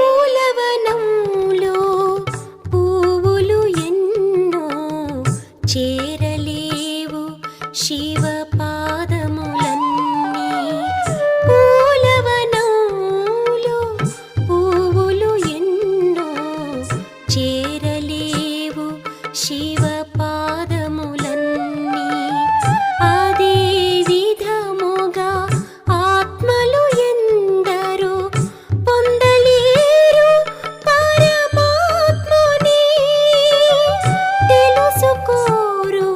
పూలవనంలో పువ్వులు ఎన్నో చేరలేవు శివ పాదములన్నీ. పూలవనంలో పువ్వులు ఎన్నో చేరలేవు శివ పాదములన్నీ. అదే విధముగా ఆత్మలు ఎందరో పొందలేరు పరమాత్మని. తెలుసుకోరు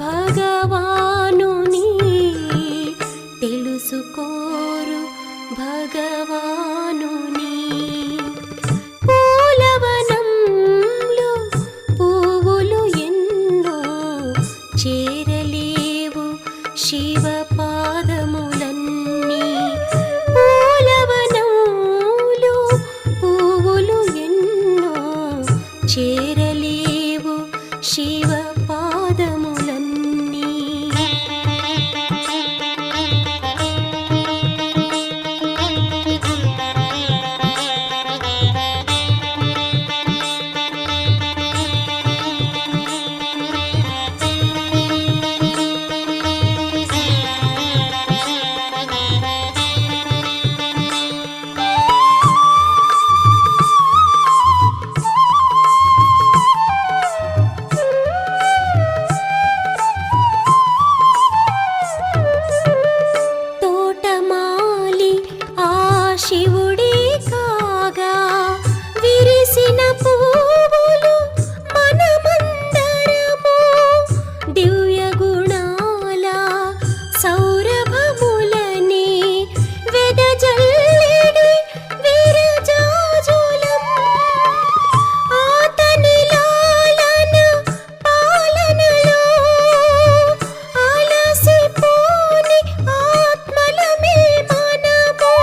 భగవానుని, తెలుసుకోరు భగవానుని. పూలవనంలో పువ్వులు ఎన్నో చేరలేవు శివ పాదములన్నీ. పూలవనంలో పువ్వులు ఎన్నో చేరలేవు శివ పాదములన్నీ. తోటమాలి ఆ శివుడే కాగా విరిసిన పువ్వులు మనమందరము. దివ్య గుణాల సౌరభములని వెదజల్లిడి విరజాజులం. ఆతని లాలన పాలనలో అలసిపోని ఆత్మలమే మనము.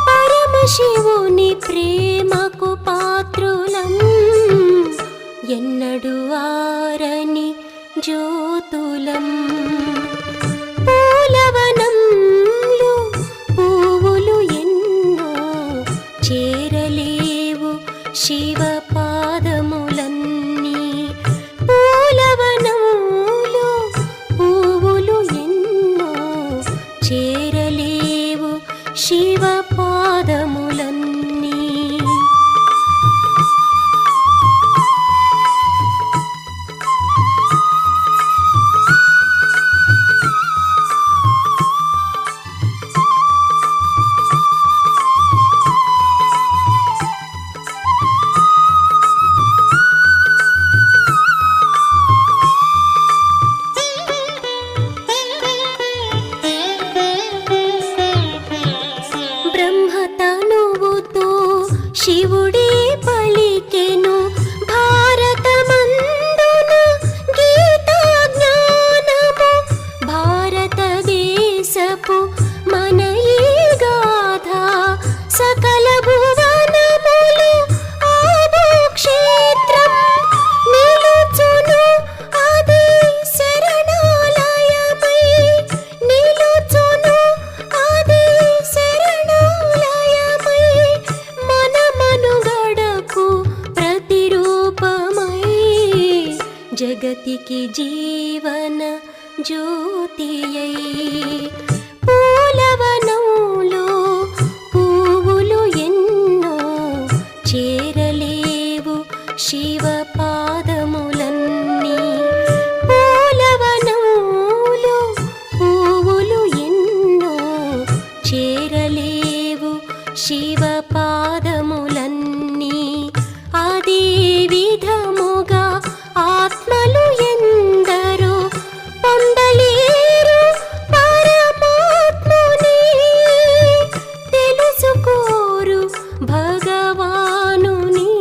పరమశివుని ప్రేమకు పాత్రులం, ఎన్నడు ఆరని జ్యోతులం. పూలవనంలో పువ్వులు ఎన్నో చేరలేవు శివ పాదములన్నీ. పూలవనంలో పువ్వులు ఎన్నో చేరలేవు శివ పాదములన్నీ. బ్రహ్మతనువుతో శివుడే పలికెను భారతమందున గీతా జ్ఞానము. భారతదేశపు మన ఈ గాథ సకల భువనములు ఆభోక్షేత్రం. నిలుచును అది శరణాలయమై, నిలుచును అది శరణాలయమై. మన మనుగడకు ప్రతిరూపమై, జగతికి జీవన జ్యోతియై. పూలవనంలో పువ్వులు ఎన్నో చేరలేవు శివ పాదములన్నీ. పూలవనంలో పువ్వులు ఎన్నో చేరలేవు శివ పాదములన్నీ. అదే విధముగా ఆత్మలు ఎందరో పొందలేరు పరమాత్మని. తెలుసుకోరు భగవానుని,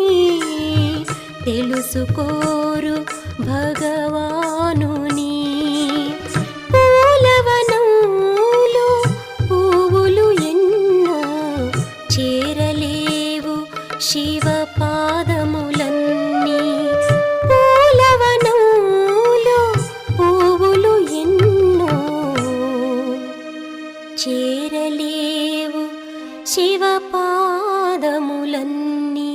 తెలుసుకోరు భగవానుని పూలవనంలో పువ్వులు ఎన్నో చేరలేవు శివ పాదములన్నీ. పూలవనంలో పువ్వులు ఎన్నో చేరలేవు శివ పాదములన్నీ.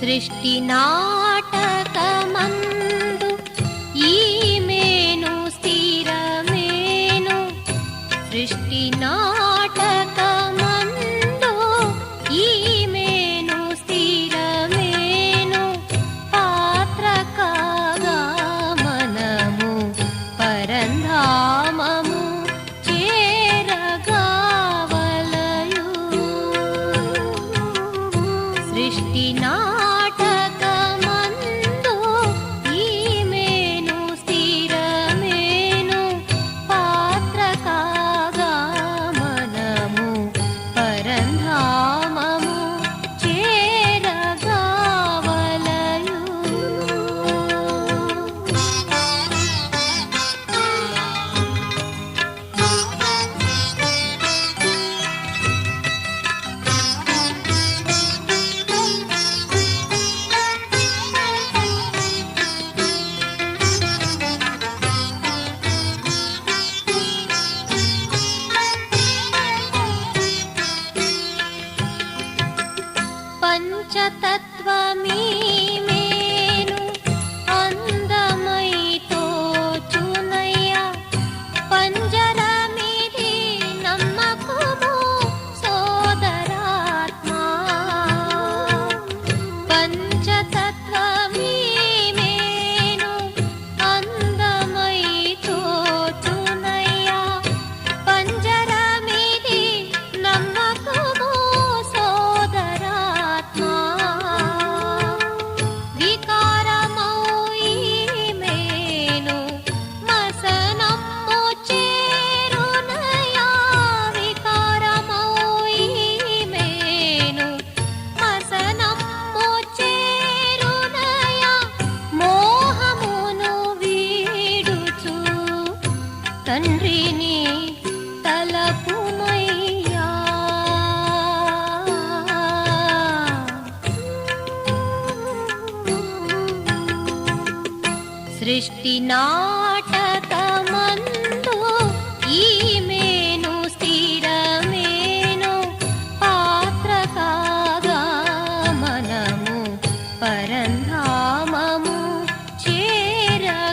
సృష్టి నాటకమందు ఈమెను స్థిరమేను. సృష్టి నాటకమందు ఈమెను స్థిరమేను. పాత్ర కాగా మనము పరంధామము చేరగావలయు. సృష్టి పంచతత్వమీమేను అందమై తోచునయ్యా. పంజరమిది నమ్మకుము సోదరాత్మా. పంచతత్వమీమేను అందమై తోచునయ్యా. పంజరమిది నమ్మకుము సోదరాత్మా. వికారమౌ ఈమెను మసనమ్ము చేరునయా. వికారమౌ ఈమెను మసనమ్ము చేరునయా. మోహమును వీడుచు తండ్రిని తలపుమయ్యా. సృష్టి నాటకమందు ఈమెను స్థిరమేను. పాత్ర కాగా మనము పరంధామము చేరగావలయు.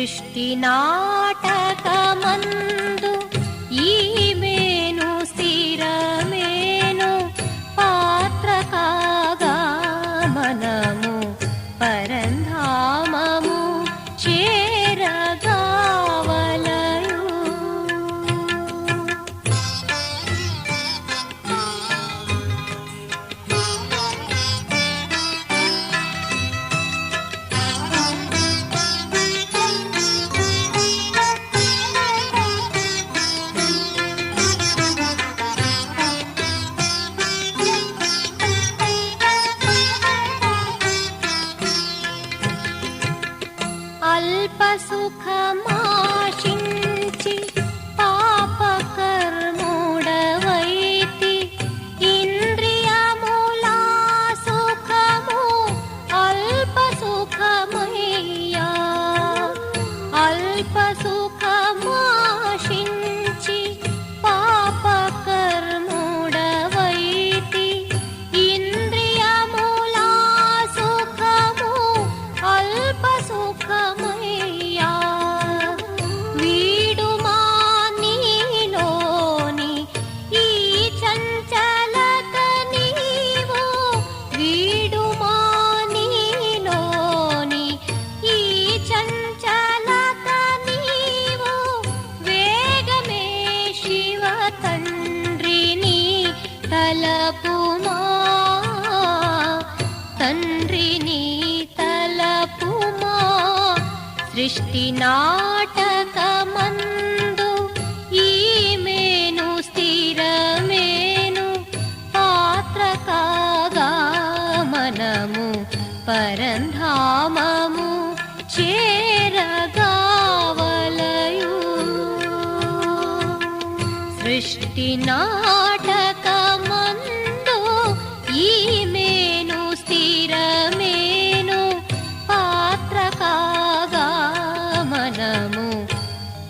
సృష్టి నాటకమందు ఈమెను స్థిరమేను పాత్ర కాగా మనము పరంధామము చేరగావలయు. అల్పసుఖమాశించి పాపకర్ముడవైతి ఇంద్రియములా సుఖము అల్పసుఖమయ్యా. అల్పసుఖమాశించి పాపకర్ముడవైతి ఇంద్రియములా సుఖము అల్పసుఖమయ్యా. వీడుమా నీలోని ఈ చంచలత నీవు, వీడుమా నీలోని ఈ చంచలత నీవు. వేగమే శివ తండ్రిని తలపుమా, తండ్రిని తలపుమా. సృష్టి నాటకమందు ఈమెను స్థిరమేను పాత్ర కాగా మనము పరంధామము చేరగావలయు. సృష్టి నాటకమందు ఈమెను స్థిరమేను పాత్ర కాగా మనము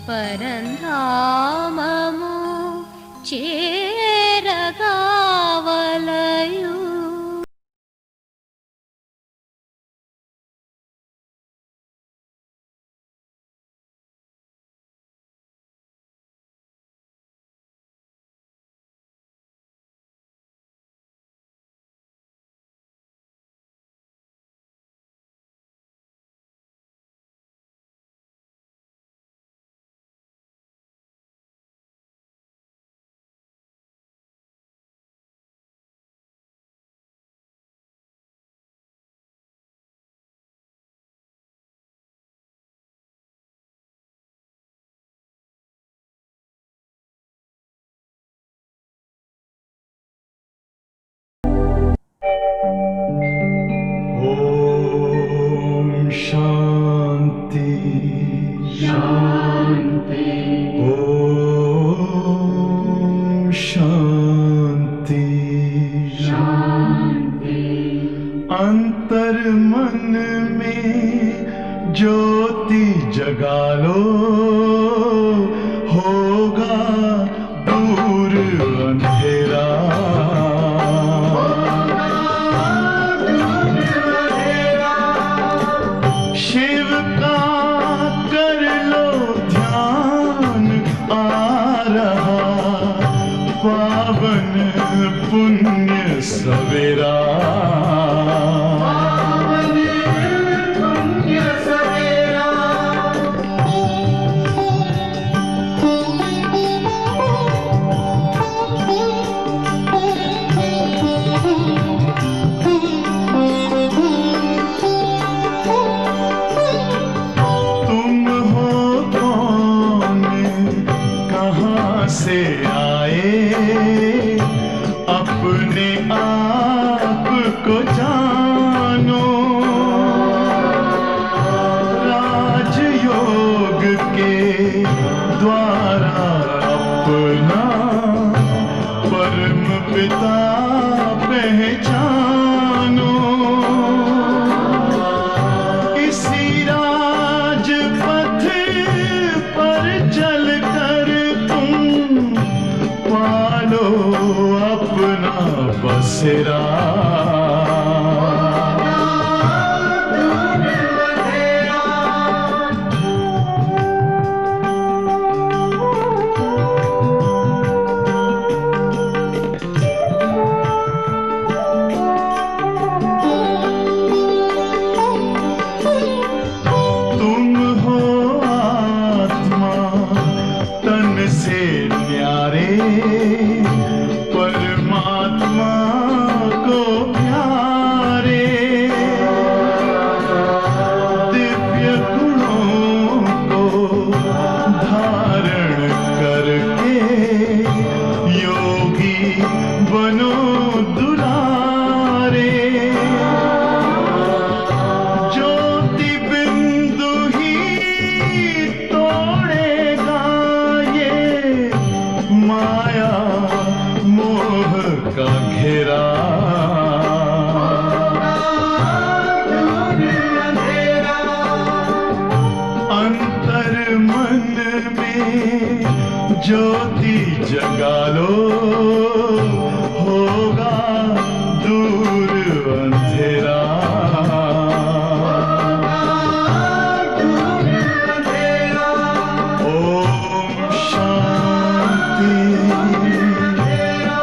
పరంధామము చేరగావలయు. ओम शांति शांति ओम शांति शांति। अंतर मन में ज्योति जगा लो, होगा दूर अंधेरा। शिव का कर लो ध्यान, आ रहा पावन पुण्य सवेरा। से आए अपने आप को जानो, राजयोग के द्वारा अपना परम पिता पहचानो। इसी राजपथ पर चलकर पालो अपना बसेरा। ज्योति जगा लो, होगा दूर अंधेरा। ओम शांति,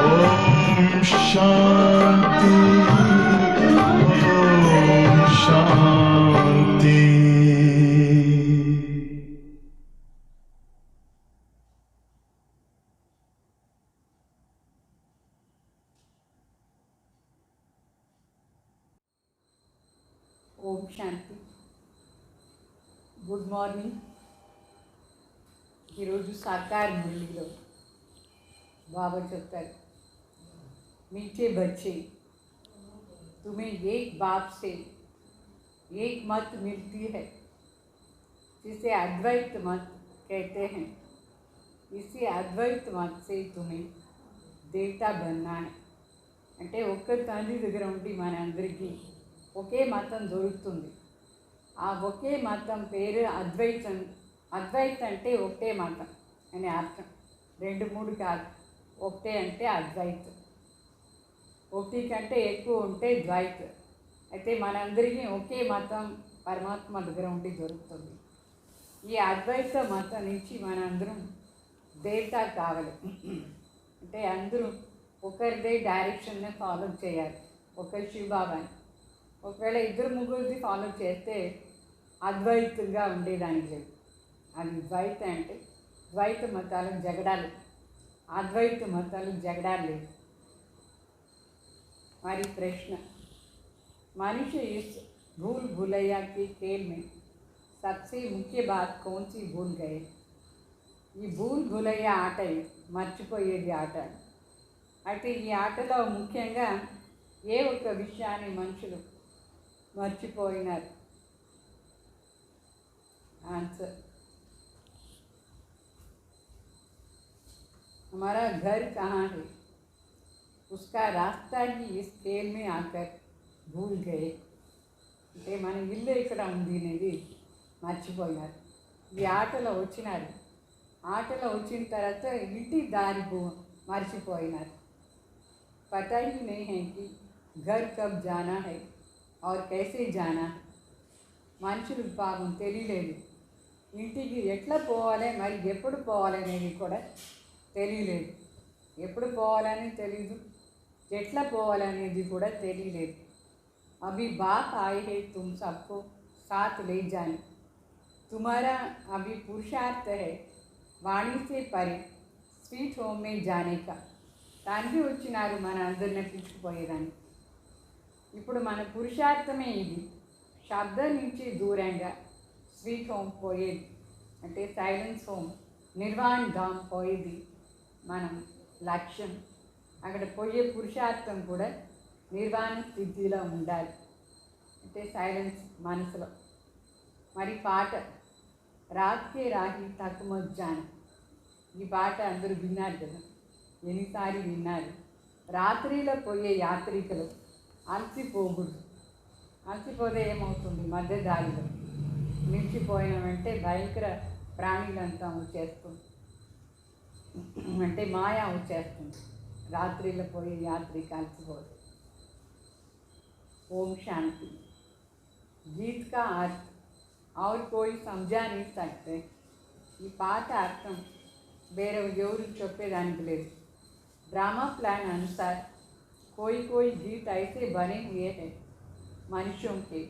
ओम शांति, ओम शांति। ఓం శాంతి. Good morning. ఈరోజు సాకార్ మురళిలో బాబా చెప్తారు, मीठे बच्चे, तुम्हें एक बाप से एक मत मिलती है जिसे अद्वैत मत कहते हैं। इसी अद्वैत मत से तुम्हें देवता बनना है। అంటే ఒక్క తండ్రి దగ్గర ఉండి మన అందరికీ ఒకే మతం దొరుకుతుంది. ఆ ఒకే మతం పేరు అద్వైతం. అద్వైతం అంటే ఒకటే మతం అని అర్థం. 2, 3 కాదు, ఒకటే అంటే అద్వైతం. ఒకటి కంటే ఎక్కువ ఉంటే ద్వైత. అయితే మనందరికీ ఒకే మతం పరమాత్మ దగ్గర ఉండి దొరుకుతుంది. ఈ అద్వైత మతం నుంచి మనందరం దేవత కావాలి. అంటే అందరూ ఒకరిదే డైరెక్షన్ని ఫాలో చేయాలి, ఒకరి శివబాబాని. ఒకవేళ 2, 3 ఫాలో చేస్తే అద్వైతంగా ఉండేదానికి లేదు. అది ద్వైత అంటే ద్వైత మతాలు జగడాలు, అద్వైత మతాలు జగడాలు లేదు. हमारी प्रश्न, मनुष्य इस भूल भुलैया के खेल में सबसे मुख्य बात कौन सी भूल गए? ఈ భూల్ భులయ్య ఆట మర్చిపోయేది ఆట. అయితే ఈ ఆటలో ముఖ్యంగా ఏ ఒక్క విషయాన్ని మనుషులు మర్చిపోయినారు? ఆన్సర్, हमारा घर कहाँ है, उसका रास्ता ही इस खेल में आकर भूल गए. అంటే మన ఇల్లు ఇక్కడ ఉంది అనేది మర్చిపోయినారు. ఈ ఆటలో వచ్చినారు. ఆటలో వచ్చిన తర్వాత ఇంటి దారి మర్చిపోయినారు. पता ही नहीं है कि घर कब जाना है और कैसे जाना है. మనుషులు పాపం తెలియలేదు, ఇంటికి ఎట్లా పోవాలి మరి ఎప్పుడు పోవాలనేది కూడా తెలియలేదు. ఎప్పుడు పోవాలని తెలీదు, ఎట్లా పోవాలనేది కూడా తెలియలేదు. अभी बाप आए हैं तुम सबको साथ ले जाने. तुम्हारा अभी पुरुषार्थ है वाणी से परे स्वीट होम में जाने का. తండ్రి వచ్చినారు మన అందరిని పిలిచిపోయేదాన్ని. ఇప్పుడు మన పురుషార్థమే ఇది, శబ్దం నుంచి దూరంగా స్వీట్ హోమ్ పోయేది, అంటే సైలెన్స్ హోమ్, నిర్వాణ్ ధామ్ పోయేది మనం లక్ష్యం. అక్కడ పోయే పురుషార్థం కూడా నిర్వాణ స్థితిలో ఉండాలి, అంటే సైలెన్స్ మనసులో. మరి పాట రాత్కే రాహి తక్కుమజ్జాను, ఈ పాట అందరూ విన్నారు కదా, ఎన్నిసారి విన్నారు. రాత్రిలో పోయే యాత్రికులు అలసిపోకూడదు. అలసిపోతే ఏమవుతుంది, మధ్య దారిలో నిలిచిపోయినామంటే భయంకర ప్రాణులంతా వచ్చేస్తుంది, అంటే మాయా వచ్చేస్తుంది. రాత్రిలో పోయే యాత్రికి అలసిపోదు. ओम शांति. गीत का अर्थ और कोई समझा नहीं सकते. ఈ పాట అర్థం వేరే ఎవరు చెప్పేదానికి లేదు. ड्रामा प्लान अनुसार कोई कोई गीत ऐसे बने हुए हैं मनुष्यों के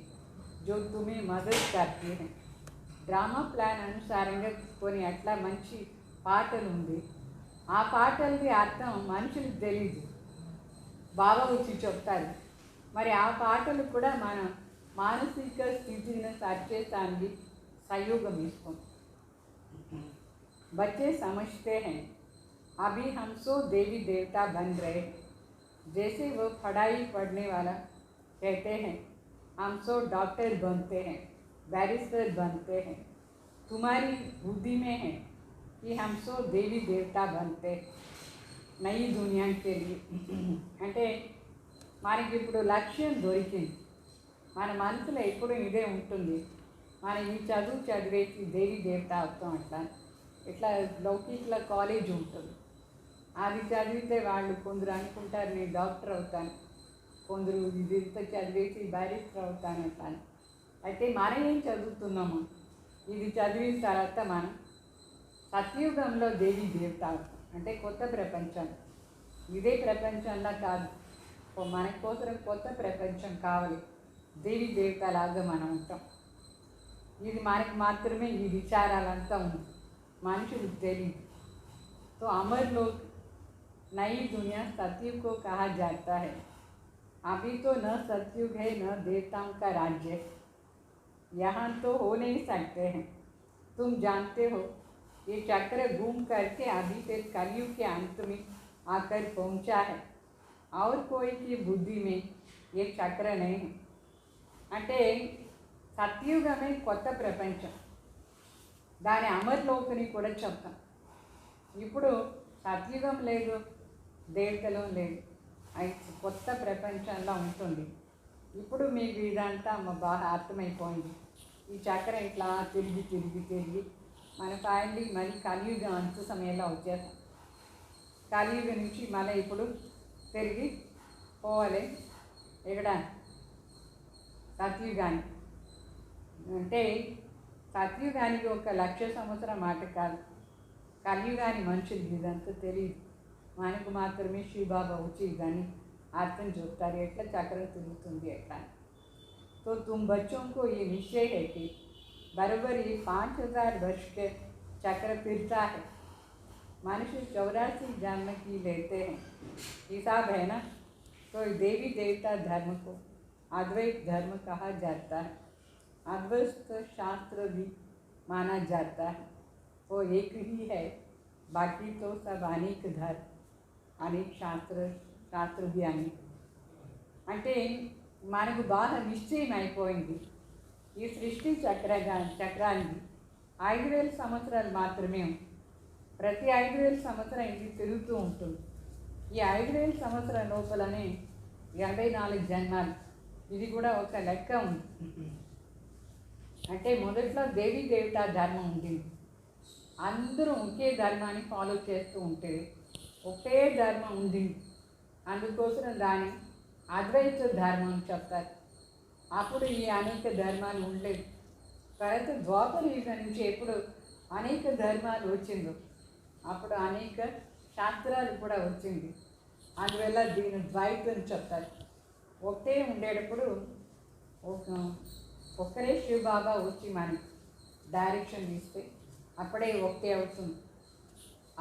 जो तुम्हें मदद करते हैं. డ్రామా ప్లాన్ అనుసారంగా కొన్ని అట్లా మంచి పాటలు ఉంది. ఆ పాటలది అర్థం మనుషులకు తెలీదు, బాబా వచ్చి చెప్తారు. మరి ఆ పాటలు కూడా మన మానసిక స్థితిని సరిచేయడానికి सहयोगम इसको. बच्चे समझते हैं अभी हम सो देवी देवता बन रहे, जैसे वो पढ़ाई पढ़ने वाला कहते हैं हम सो डॉक्टर बनते हैं, बैरिस्टर बनते हैं. तुम्हारी बुद्धि में है कि हम सो देवी देवता बनते नई दुनिया के लिए. అంటే మనకి ఇప్పుడు లక్ష్యం దొరికింది, మన మనసులో ఎప్పుడు ఇదే ఉంటుంది, మనం ఈ చదువు చదివేసి దేవి దేవత అవుతాం. అట్లా ఇట్లా లౌకిక్ల కాలేజ్ ఉంటుంది. అది చదివితే వాళ్ళు కొందరు అనుకుంటారు నేను డాక్టర్ అవుతాను, కొందరు ఇది ఇంత చదివేసి బ్యారిస్టర్ అవుతాను అట్లా. అయితే మనం ఏం చదువుతున్నాము, ఇది చదివిన తర్వాత మనం సత్యుగంలో దేవి దేవత అవుతాం. అంటే కొత్త ప్రపంచం, ఇదే ప్రపంచంలా కాదు, మన కోసం కొత్త ప్రపంచం కావాలి, దేవి దేవతలాగా మనం ఉంటాం. ఇది మనకి మాత్రమే ఈ విచారాలంతా ఉంది, మనుషులకు తెలియదు. तो अमर लोग नई दुनिया सतयुग को कहा जाता है. अभी तो न सतयुग है न देवताओं का राज्य, यहाँ तो हो नहीं सकते हैं. तुम जानते हो ये चक्र घूम करके अभी तक कलयुग के अंत में आकर पहुँचा है, और कोई की बुद्धि में ये चक्र नहीं है. అంటే సత్యుగమే కొత్త ప్రపంచం, దాని అమర్లోకని కూడా చెప్తాం. ఇప్పుడు సత్యుగం లేదు, దేవతలు లేదు, అది కొత్త ప్రపంచంలో ఉంటుంది. ఇప్పుడు మీకు ఇదంతా బాగా అర్థమైపోయింది. ఈ చక్రం ఇట్లా తిరిగి తిరిగి తిరిగి మన ఫైనలీ మళ్ళీ కలియుగం అంత సమయంలో వచ్చేస్తాం. కలియుగం నుంచి మళ్ళీ ఇప్పుడు తిరిగి పోవాలి ఇక్కడ సత్యుగానికి. అంటే సత్యుగానికి 1,00,000 సంవత్సరం మాట కాదు, కలియుగాని మనుషులకి ఇదంతా తెలియదు. మనకు మాత్రమే శివబాబా వచ్చి దాన్ని అర్థం చెప్తారు, ఎట్లా చక్రం తిరుగుతుంది ఎట్లా. तो तुम बच्चों को ये निश्चय है कि बराबर ये 5,000 वर्ष के चक्र फिरता है. मनुष्य 84 जन्म की लेते हैं, हिसाब है ना. तो देवी देवता धर्म को अद्वैत धर्म कहा जाता है. अद्वैत शास्त्र भी माना जाता है. वो एक ही है, बाकी तो सब अनेक धर्म, अनेक शास्त्र भी अनेक. అంటే మనకు బాగా నిశ్చయం అయిపోయింది, ఈ సృష్టి చక్రానికి 5,000 సంవత్సరాలు మాత్రమే. ప్రతి 5,000 సంవత్సరం ఇది తిరుగుతూ ఉంటుంది. ఈ 5,000 సంవత్సరాల లోపలనే 84 జన్మాలు, ఇది కూడా ఒక లెక్క ఉంది. అంటే మొదట్లో దేవీ దేవతా ధర్మం ఉండింది, అందరూ ఒకే ధర్మాన్ని ఫాలో చేస్తూ ఉంటే ఒకే ధర్మం ఉండింది, అందుకోసం దాన్ని అద్వైత ధర్మం చెప్తారు. అప్పుడు ఈ అనేక ధర్మాలు ఉండలేదు. తర్వాత ద్వాపర యుగం నుంచి ఎప్పుడు అనేక ధర్మాలు వచ్చిందో అప్పుడు అనేక శాస్త్రాలు కూడా వచ్చింది, అందువల్ల దీని ద్వైతం చెప్తారు. ఒకటే ఉండేటప్పుడు ఒక్కరే శివబాబా వచ్చి మనకి డైరెక్షన్ ఇస్తే అప్పుడే ఒకటే అవుతుంది.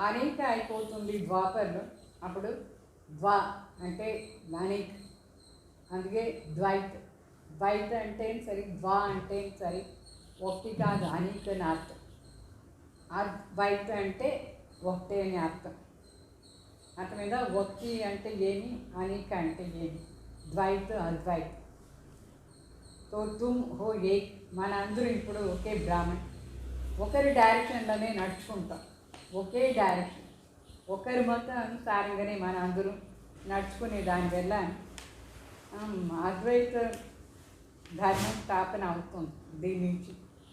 అనేక అయిపోతుంది ద్వాపర్లో, అప్పుడు ద్వా అంటే అనేక, అందుకే ద్వైత. ద్వైత అంటే సరి, ద్వా అంటే సరి, ఒకటి కాదు అనేక అని అర్థం. అద్వైత అంటే ఒకటే అని అర్థం. అర్థమైందా? ఒకటి అంటే ఏమి, అనేక అంటే ఏమి, ద్వైత అద్వైత. తో తుమ్ హో ఏక్, మనందరూ ఇప్పుడు ఒకే బ్రాహ్మణ్, ఒకరి డైరెక్షన్లోనే నడుచుకుంటాం, ఒకే డైరెక్షన్, ఒకరి మొత్తం అనుసారంగానే మన అందరూ నడుచుకునే దానివల్ల అద్వైత ధర్మం స్థాపన అవుతుంది. దీని నుంచి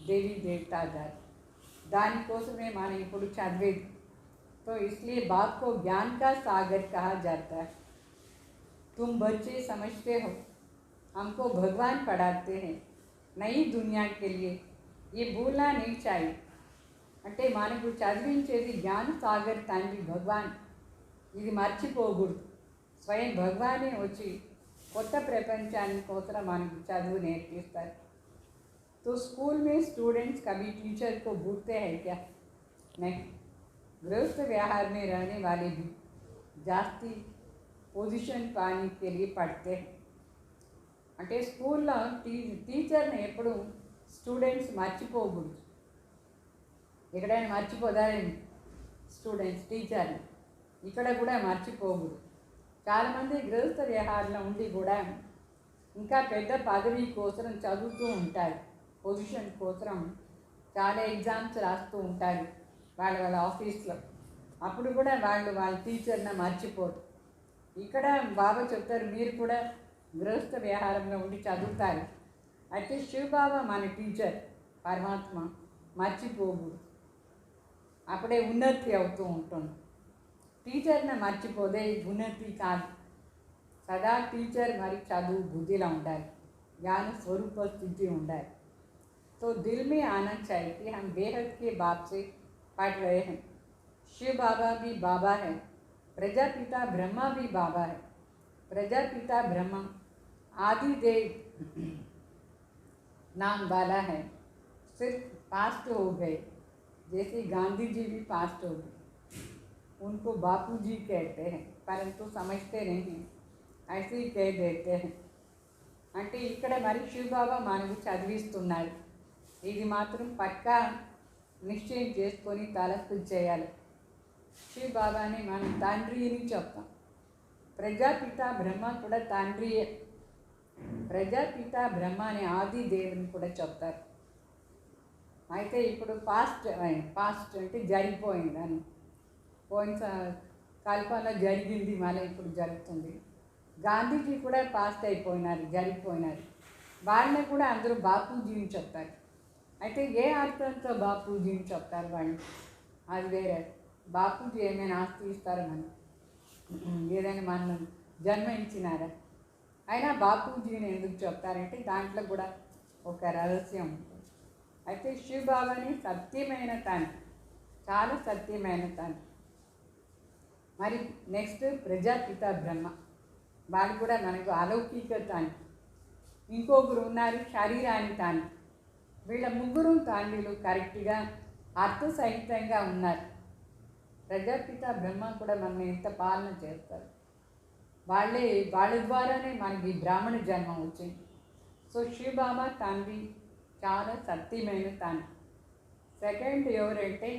దేవీ దేవతా ధర్మం, దానికోసమే మనం ఇప్పుడు చదివేది. तो इसलिए बाप को ज्ञान का सागर कहा जाता है. तुम बच्चे समझते हो हमको भगवान पढ़ाते हैं, नई दुनिया के लिए ये भूलना नहीं चाहिए. అంటే మనకు చదివించేది జ్ఞాన సాగర్ తండ్రి భగవాన్, ఇది మర్చిపోకూడదు. స్వయం భగవానే వచ్చి కొత్త ప్రపంచాన్ని కోసం మనకు చదువు నేర్పిస్తారు. तो स्कूल में स्टूडेंट्स कभी टीचर को भूलते हैं क्या? नहीं. गृहस्थ व्यवहार में रहने वाले भी जास्ती పొజిషన్ पाने के लिए पढ़ते हैं. అంటే స్కూల్లో టీచర్ని ఎప్పుడు స్టూడెంట్స్ మర్చిపోకూడదు. ఎక్కడైనా మర్చిపోతారేమి స్టూడెంట్స్ టీచర్ని, ఇక్కడ కూడా మర్చిపోకూడదు. చాలామంది గృహస్థ వ్యవహారంలో ఉండి కూడా ఇంకా పెద్ద పదవి కోసం చదువుతూ ఉంటారు, పొజిషన్ కోసం చాలా ఎగ్జామ్స్ రాస్తూ ఉంటారు వాళ్ళ ఆఫీస్లో. అప్పుడు కూడా వాళ్ళ టీచర్ని మర్చిపోరు. ఇక్కడ బాబా చెప్తారు మీరు కూడా గృహస్థ వ్యవహారంలో ఉండి చదువుతారు, అయితే శివబాబా మన టీచర్ పరమాత్మ, మర్చిపోకూడదు. అప్పుడే ఉన్నతి అవుతూ ఉంటుంది. టీచర్ని మర్చిపోతే ఉన్నతి కాదు. సదా టీచర్ మరి చదువు బుద్ధిలో ఉండాలి, ज्ञान स्वरूप स्थिति ఉండాలి. तो दिल में आना चाहिए कि हम बेहद के बाप से पढ़ रहे हैं. शिव बाबा भी बाबा है, प्रजापिता ब्रह्मा भी बाबा है. प्रजापिता ब्रह्मा आदिदेव नाम वाला है, सिर्फ पास्ट हो गए. जैसे गांधी जी भी पास्ट हो गए, उनको बापू जी कहते हैं, परंतु समझते नहीं हैं, ऐसे ही कह देते हैं. అంటే ఇక్కడ మరి శివబాబా మనకు చదివిస్తున్నారు. ఇది మాత్రం పక్కా నిశ్చయం చేసుకొని తలస్సు చేయాలి. శివబాబాని మనం తండ్రి అని చెప్తాం. ప్రజాపిత బ్రహ్మ కూడా తండ్రియే. ప్రజాపిత బ్రహ్మ అనే ఆది దేవుని కూడా చెప్తారు. అయితే ఇప్పుడు పాస్ట్ అంటే జరిగిపోయింది అని, పోయిన కల్పన జరిగింది, మళ్ళీ ఇప్పుడు జరుగుతుంది. గాంధీజీ కూడా పాస్ట్ అయిపోయినారు, జరిగిపోయినారు. వాళ్ళని కూడా అందరూ బాపూజీని చెప్తారు. అయితే ఏ అర్థంతో బాపూజీని చెప్తారు వాళ్ళు, అది వేరే. బాపూజీ ఏమైనా ఆస్తి ఇస్తారా, మనం ఏదైనా మనం జన్మించినారా? అయినా బాపూజీని ఎందుకు చెప్తారంటే దాంట్లో కూడా ఒక రహస్యం ఉంటుంది. అయితే శివ బాబాని సత్యమైన తండ్రి, చాలా సత్యమైన తండ్రి. మరి నెక్స్ట్ ప్రజాపిత బ్రహ్మ, వాళ్ళు కూడా మనకు అలౌకిక తండ్రి. ఇంకొకరు ఉన్నారు శరీరాని తండ్రి. వీళ్ళ ముగ్గురు తండ్రులు కరెక్ట్గా అర్థసహితంగా ఉన్నారు. ప్రజాపిత బ్రహ్మ కూడా మనం ఎంత పాలన చేస్తారు, వాళ్ళ ద్వారానే మనకి బ్రాహ్మణ జన్మ వచ్చింది. సో శివబాబా తండ్రి చాలా సత్యమైన తండ్రి. సెకండ్ ఎవరంటే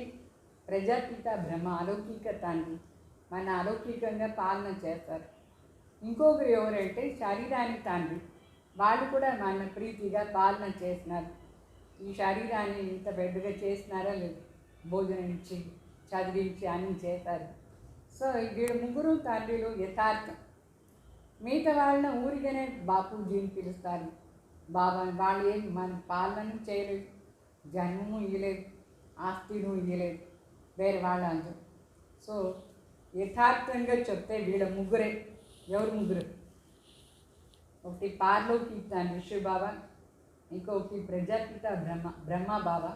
ప్రజాపిత బ్రహ్మ, అలౌకిక తండ్రి, మన అలౌకికంగా పాలన చేస్తారు. ఇంకొకరు ఎవరంటే శరీరాన్ని తండ్రి, వాళ్ళు కూడా మన ప్రీతిగా పాలన చేసినారు. ఈ శరీరాన్ని ఇంత పెద్దగా చేసినారా లేదు, భోజనం ఇచ్చి చదివించి అన్నీ చేశారు. సో వీళ్ళు ముగ్గురు తండ్రులు యథార్థం. మిగతా వాళ్ళని ఊరిగానే బాపూజీని పిలుస్తారు. బాబా వాళ్ళు ఏం మన పాలన చేయలేదు, జన్మము ఇవ్వలేదు, ఆస్తిను ఇవ్వలేదు వేరే వాళ్ళందరూ. సో యథార్థంగా చెప్తే వీళ్ళ ముగ్గురే. ఎవరు ముగ్గురు? ఒకటి పార్లోకి తండ్రి శివ బాబా, ఇంకొకటి ప్రజాపిత బ్రహ్మ బాబా,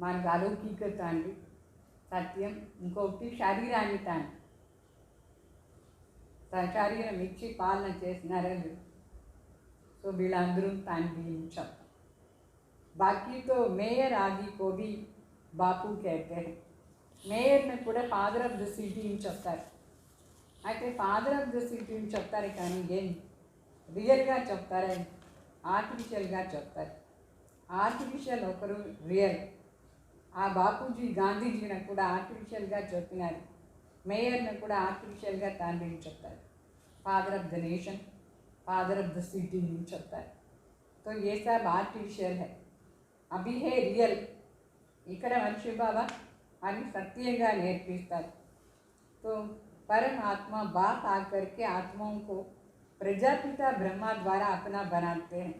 మనకు అలౌకిక తండ్రి సత్యం. ఇంకొకటి శరీరాన్ని తండ్రి, శరీరం ఇచ్చి పాలన చేసినారే. సో వీళ్ళందరూ తండ్రి చెప్తాం. बाकी तो मेयर आदि को भी बापू कहते हैं. మేయర్ని కూడా ఫాదర్ ఆఫ్ ద సిటీ అని చెప్తారు. అయితే ఫాదర్ ఆఫ్ ద సిటీ అని చెప్తారు, కానీ ఏం రియల్గా చెప్తారా, ఆర్టిఫిషియల్గా చెప్తారు. ఆర్టిఫిషియల్ ఒకరు, రియల్. ఆ బాపూజీ గాంధీజీని కూడా ఆర్టిఫిషియల్గా చెప్పినారు. మేయర్ని కూడా ఆర్టిఫిషియల్గా తండ్రిని చెప్తారు. Father of the nation, father of the city అని చెప్తారు. तो ये सब आर्टिफिशियल है, अभी है रियल. ఇక్కడ మనిషి బాబా అని సత్యంగా నేర్పిస్తారు. तो परमात्मा बाप आकर के आत्माओं को प्रजापिता ब्रह्मा द्वारा अपना बनाते हैं.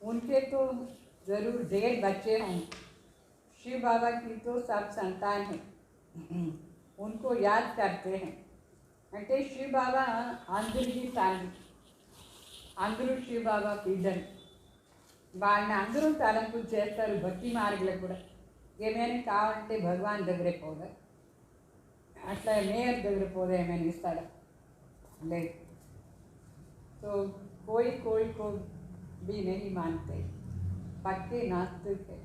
उनके तो ज़रूर ढेर बच्चे होंगे. शिव बाबा की तो सब संतान है, उनको याद करते हैं. అంటే शिव बाबा అందరికీ తండ్రి, అందరూ శివ బాబా బిడ్డలు. వాళ్ళని అందరూ తలంపు చేస్తారు. భక్తి మార్గులకు కూడా ఏమైనా కావాలంటే భగవాన్ దగ్గరే పోదా, అట్లా మేయర్ దగ్గర పోదా ఏమైనా ఇస్తాడా, లేదు. సో కోయి కో బీ నహీ మాన్తే, పక్కే నాస్తికే.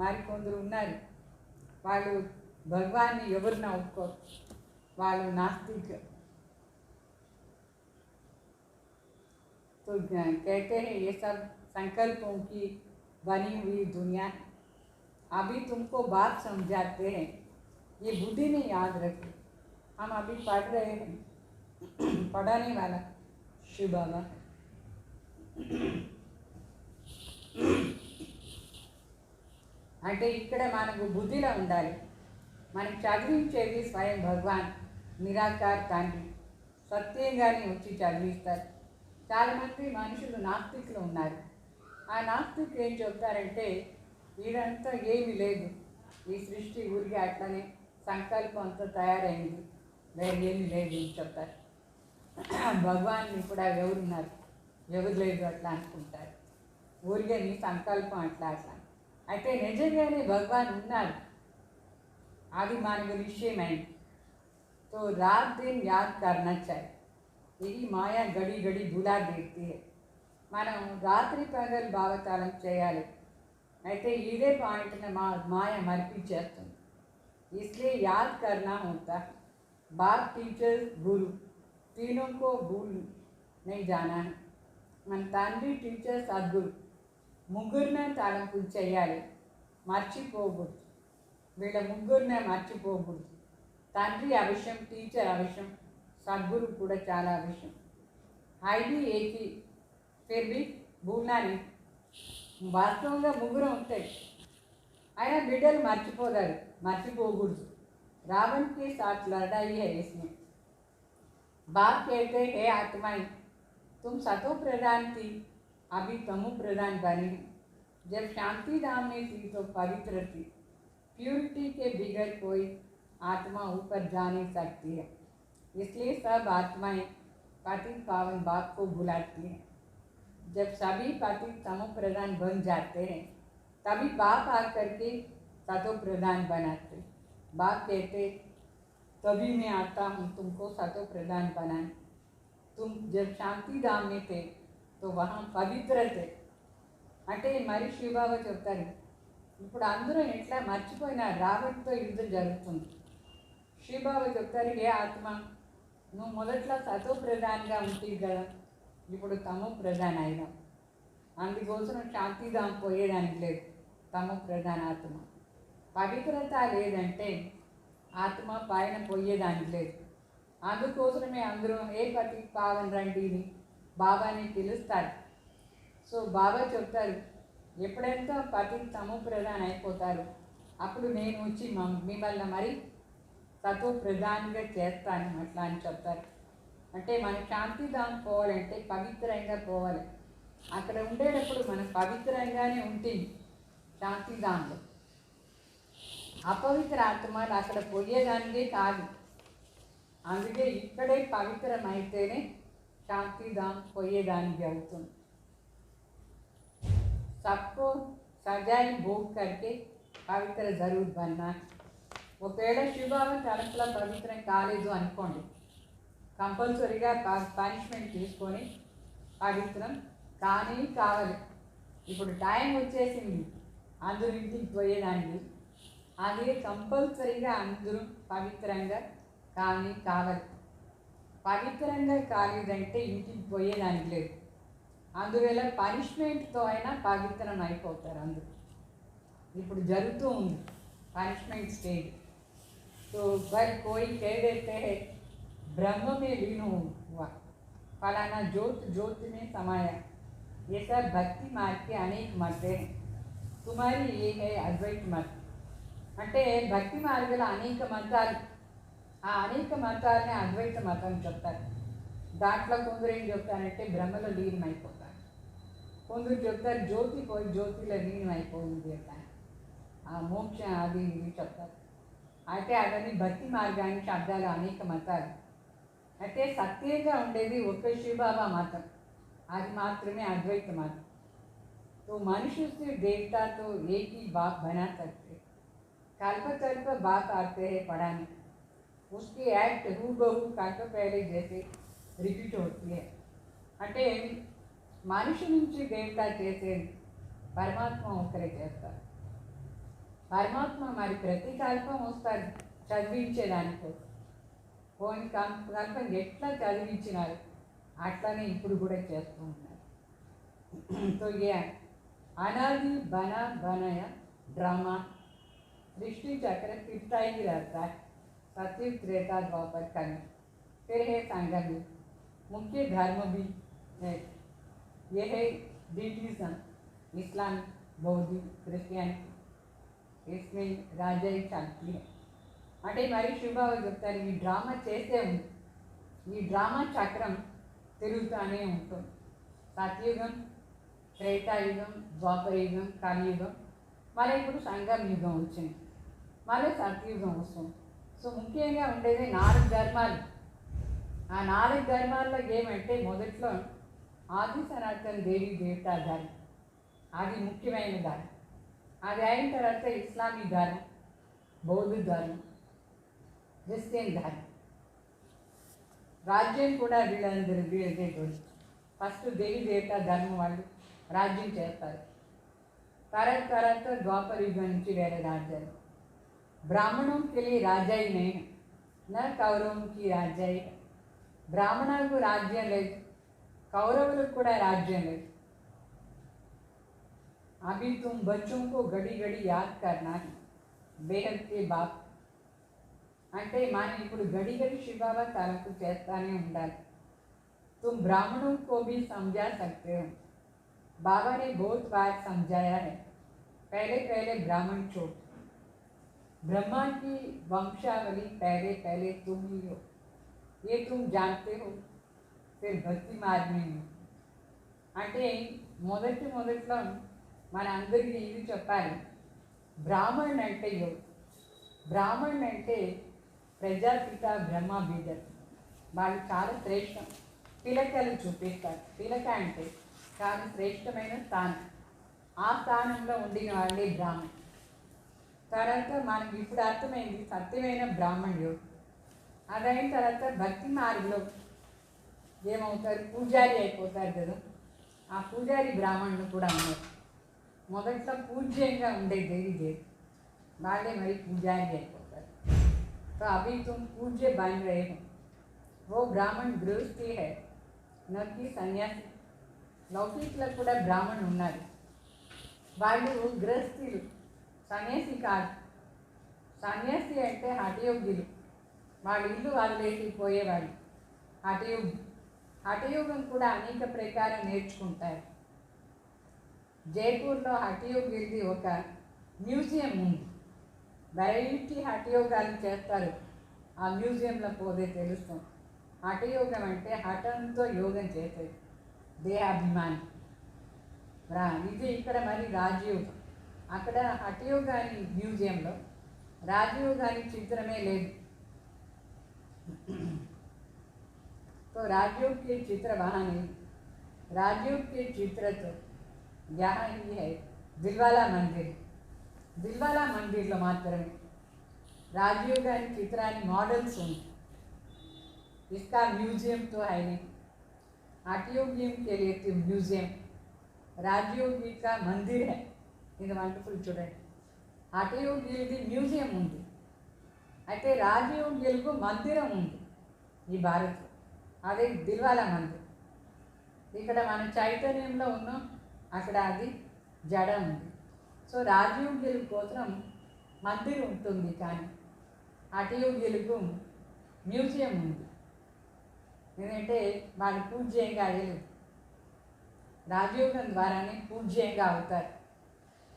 మరి కొందరు ఉన్నారు, వాళ్ళు భగవాన్ని ఎవరిని ఒప్పుకోరు, వాళ్ళు నాస్తిక. तो कहते हैं ये सब संकल्पों की बनी हुई दुनिया है. अभी तुमको बात समझाते हैं, ये बुद्धि में याद रखो. हम अभी पढ़ रहे हैं, पढ़ाने वाला शिव बाबा है. అంటే ఇక్కడ మనకు బుద్ధిలో ఉండాలి. మనకు చదివించేది స్వయం భగవాన్ నిరాకార తండ్రి, సత్యంగానే వచ్చి చదివిస్తారు. చాలామంది మనుషులు నాస్తికులు ఉన్నారు. ఆ నాస్తికులు ఏం చెప్తారంటే ఇదంతా ఏమీ లేదు, ఈ సృష్టి ఊరికే అట్లనే సంకల్పంతో తయారైంది, వేరే ఏమి లేదు అని చెప్తారు. భగవాన్ ఇప్పుడు ఎవరున్నారు, ఎవరు లేదు అట్లా అనుకుంటారు. ఊరికే నీ సంకల్పం అట్లా అట్లా. అయితే నిజంగానే భగవాన్ ఉన్నారు, అది మనకు నిశ్చయమైంది. तो रात दिन याद करना चाहिए, यही माया गड़ी गड़ी भुला देती है. మనం రాత్రి పగలు భావతాళం చేయాలి, అయితే ఇదే పాయింట్ని మాయ మరిపించేస్తుంది. इसलिए याद करना होता है. बाप टीचर गुरु तीनों को भूल नहीं जाना है. మన తండ్రి టీచర్ సద్గురు ముగ్గురినే తలంపు చేయాలి, మర్చిపోకూడదు. వీళ్ళ ముగ్గురినే మర్చిపోకూడదు. తండ్రి అవశ్యం, టీచర్ అవశ్యం, సద్గురు కూడా చాలా అవశ్యం. ఐదు ఏకి ఫిర్ भी భూల్నా नहीं. వాస్తవంగా ముగ్గురు ఉంటాయి, అయినా బిడ్డలు మర్చిపోకూడదు. रावण के साथ लड़ाई है इसमें. बाप कहते हैं आत्माएं तुम सतो प्रधान थी, अभी तमो प्रधान बनी. जब शांति धाम में थी तो पवित्र थी. प्यूरिटी के बिगड़ कोई आत्मा ऊपर जा नहीं सकती है. इसलिए सब आत्माएं पतित पावन बाप को बुलाती हैं. जब सभी पतित तमो प्रधान बन जाते हैं तभी बाप आकर के सतो प्रधान बनाते. बाप कहते तभी मैं आता हूँ तुमको सतो प्रधान बनाने. तुम जब शांति धाम में थे तो वहाँ पवित्र थे. అంటే మరి శివబాబ చెప్తారు, ఇప్పుడు అందరూ ఎట్లా మర్చిపోయినారు, రావణ్తో యుద్ధం జరుగుతుంది. శివబాబ చెప్తారు, ఏ ఆత్మ నువ్వు మొదట్లో సతో ప్రధానిగా ఉంటుంది కదా, ఇప్పుడు తమో ప్రధాన అయినా, అందుకోసం శాంతిధాం పోయేదానికి లేదు. తమో ప్రధాన ఆత్మ పవిత్రత లేదంటే ఆత్మ పైన పోయేదానికి లేదు. అందుకోసమే అందరూ ఏ పతి పావన్ రండిని బాబాని పిలుస్తారు. సో బాబా చెప్తారు, ఎప్పుడైతే పతి తమో ప్రధాన అయిపోతారు అప్పుడు నేను వచ్చి మిమ్మల్ని మరి సతో ప్రధానిగా చేస్తాను అట్లా అని చెప్తారు. అంటే మనం శాంతిధాం పోవాలంటే పవిత్రంగా పోవాలి. అక్కడ ఉండేటప్పుడు మనం పవిత్రంగానే ఉంటుంది శాంతిధాంలో. అపవిత్ర ఆత్మలు అక్కడ పోయేదానికే కాదు. అందుకే ఇక్కడే పవిత్రమైతేనే శాంతిధాం పోయేదానికి అవుతుంది. सबको सजाई भोग करके పవిత్ర జరూర్ బన్నా. ఒకవేళ శివబాబా తరపులో పవిత్రం కాలేదు అనుకోండి, కంపల్సరీగా పనిష్మెంట్ తీసుకొని పవిత్రం కానీ కావాలి. ఇప్పుడు టైం వచ్చేసింది అందరూ ఇంటికి పోయేదానికి, అది కంపల్సరీగా అందరూ పవిత్రంగా కానీ కావాలి. పవిత్రంగా కాలేదంటే ఇంటికి పోయేదానికి లేదు. అందువల్ల పనిష్మెంట్తో అయినా పవిత్రం అయిపోతారు అందరూ. ఇప్పుడు జరుగుతూ ఉంది పనిష్మెంట్ స్టేజ్. तो भाई कोई कह देते हैं ब्रह्म में लीन हुआ, फलाना ज्योत में समाया. ये सब भक्ति मार्ग के अनेक मत हैं, तुम्हारी ये है अद्वैत मत. అంటే భక్తి మార్గంలో అనేక మతాలు, ఆ అనేక మతాలని అద్వైత మతం చెప్తారు. దాంట్లో కొందరు ఏం చెప్తారంటే బ్రహ్మలో లీనం అయిపోతారు, కొందరు చెప్తారు జ్యోతి పోయి జ్యోతిలో లీనం అయిపోయింది అట్లా, ఆ మోక్ష అది ఇది చెప్తారు. అయితే అవన్నీ భక్తి మార్గానికి శబ్దాలు అనేక మతాలు. అయితే సత్యంగా ఉండేది ఒక్క శివబాబా మతం, అది మాత్రమే అద్వైత మతం. तो मनुष्य से देवता तो एक ही बाप बना सकते. कल्प कल्प बाप आते हैं पढ़ाने, उसकी एक्ट हूबहू कल्प पहले जैसे रिपीट होती है. అంటే మనిషి నుంచి దేవత చేసేది పరమాత్మ ఒకరే చేస్తారు. పరమాత్మ మరి ప్రతి కల్పం వస్తారు చదివించేదానికో. పోయిన కల్పం ఎట్లా చదివించినారు అట్లనే ఇప్పుడు కూడా చేస్తూ ఉన్నారు. तो ये अनादि बना बनाया ड्रामा सृष्टि चक्र फिरता ही रहता है. सत्य त्रेता द्वापर कलयुग, फिर है संगम युग. मुख्य धर्म भी है, यह है बुद्धिज्म, इस्लाम, बौद्ध, क्रिश्चियनिटी. इसमें राजाई चलती है. అంటే మరి శివబాబా చెప్తారు, ఈ డ్రామా చేసే ఉంది, ఈ డ్రామా చక్రం తిరుగుతూనే ఉంటుంది. సత్యుగం, త్రేతాయుగం, ద్వాపరయుగం, కలియుగం, మరి ఇప్పుడు సంగమ యుగం వచ్చింది. మళ్ళీ సత్యుగం వస్తుంది. సో ముఖ్యంగా ఉండేది 4 ధర్మాలు. ఆ 4 ధర్మాల్లో ఏమంటే మొదట్లో ఆది సనాతన దేవి దేవతా ధర్మం, అది ముఖ్యమైన ధర్మం. అది అయిన తర్వాత ఇస్లామీ ధర్మం, బౌద్ధ ధర్మం, క్రిస్టియన్ ధర్మం. రాజ్యం కూడా వీళ్ళదే రోజు. ఫస్ట్ దేవి దేవతా ధర్మం వాళ్ళు రాజ్యం చేస్తారు. తర్వాత ద్వాపర యుగం నుంచి వేరే రాజ్యాలు. బ్రాహ్మణం के लिए राजा ही नहीं है, न कौरवों की राज्य ही है. బ్రాహ్మణులకు రాజ్యం లేదు, కౌరవులకు కూడా రాజ్యం లేదు. अभी तुम बच्चों को घड़ी घड़ी याद करना है बेहद के बाप. అంటే మనం ఇప్పుడు గడి గడి శివాబా తలకు చేస్తానే ఉండాలి. तुम ब्राह्मणों को भी समझा सकते हो. बाबा ने बहुत बार समझाया है. पहले पहले ब्राह्मण छोड़, ब्रह्मा की वंशावली पहले पहले तुम ही हो, ये तुम जानते हो. फिर भक्ति मार्ग में हो. అంటే మొదట్లో మన అందరికీ ఇది చెప్పాలి. బ్రాహ్మణ్ అంటే ఎవరు? బ్రాహ్మణ్ అంటే ప్రజాపిత బ్రహ్మ బిడ్డలు. వాళ్ళు చాలా శ్రేష్టం. పిలకలు చూపిస్తారు. పిలక అంటే చాలా శ్రేష్టమైన స్థానం. ఆ స్థానంలో ఉండిన వాళ్ళే బ్రాహ్మణ్. తర్వాత మనకి ఇప్పుడు అర్థమైంది సత్యమైన బ్రాహ్మణుడు. అదైన తర్వాత భక్తి మార్గంలో ఏమవుతారు? పూజారి అయిపోతారు కదా. ఆ పూజారి బ్రాహ్మణులు కూడా ఉన్నారు. మొదట్లో పూజ్యంగా ఉండే దేవి వాళ్ళే మరి పూజారి అయిపోతారు. तो अभी तुम पूज्य बन रहे हो. वो ब्राह्मण गृहस्थी है, न कि సన్యాసి. లౌకికులకు కూడా బ్రాహ్మణులు ఉన్నారు. వాళ్ళు గృహస్థులు, సన్యాసి కాదు. సన్యాసి అంటే హఠయోగ్యులు. వాళ్ళ ఇల్లు వదిలేసి పోయేవాళ్ళు హఠయోగి. హఠయోగం కూడా అనేక ప్రకారం నేర్చుకుంటారు. జైపూర్లో హఠయోగిది ఒక మ్యూజియం ఉంది. వెరైటీ హఠయోగాలు చేస్తారు. ఆ మ్యూజియంలో పోతే తెలుస్తుంది. హఠయోగం అంటే హఠంతో యోగం చేసేది, దేహాభిమాని. ఇది ఇక్కడ మరి రాజయోగం. అక్కడ హఠయోగాని మ్యూజియంలో రాజయోగాని చిత్రమే లేదు. तो राजयोग के चित्र वहाँ नहीं. राजयोग के चित्र तो यहाँ ही है, दिलवाला मंदिर. दिलवाला मंदिरలో మాత్రమే రాజయోగాని చిత్రాన్ని మోడల్స్ ఉంది. इसका म्यूजियम तो है नहीं. हठयोगी के लिए तो म्यूजियम, राजयोगी का मंदिर है. ఇది వండర్ఫుల్ చూడండి. హఠయోగిది మ్యూజియం ఉంది, అయితే రాజయోగ్యులకు మందిరం ఉంది ఈ భారత్లో. అదే దిల్వాలా మందిర్. ఇక్కడ మనం చైతన్యంలో ఉన్నాం, అక్కడ అది జడ ఉంది. సో రాజయోగ్యుల కోసం మందిరం ఉంటుంది, కానీ హఠయోగ్యులకు మ్యూజియం ఉంది. ఎందుకంటే వాళ్ళు పూజ్యంగా అయ్యలేదు. రాజయోగం ద్వారానే పూజ్యంగా అవుతారు.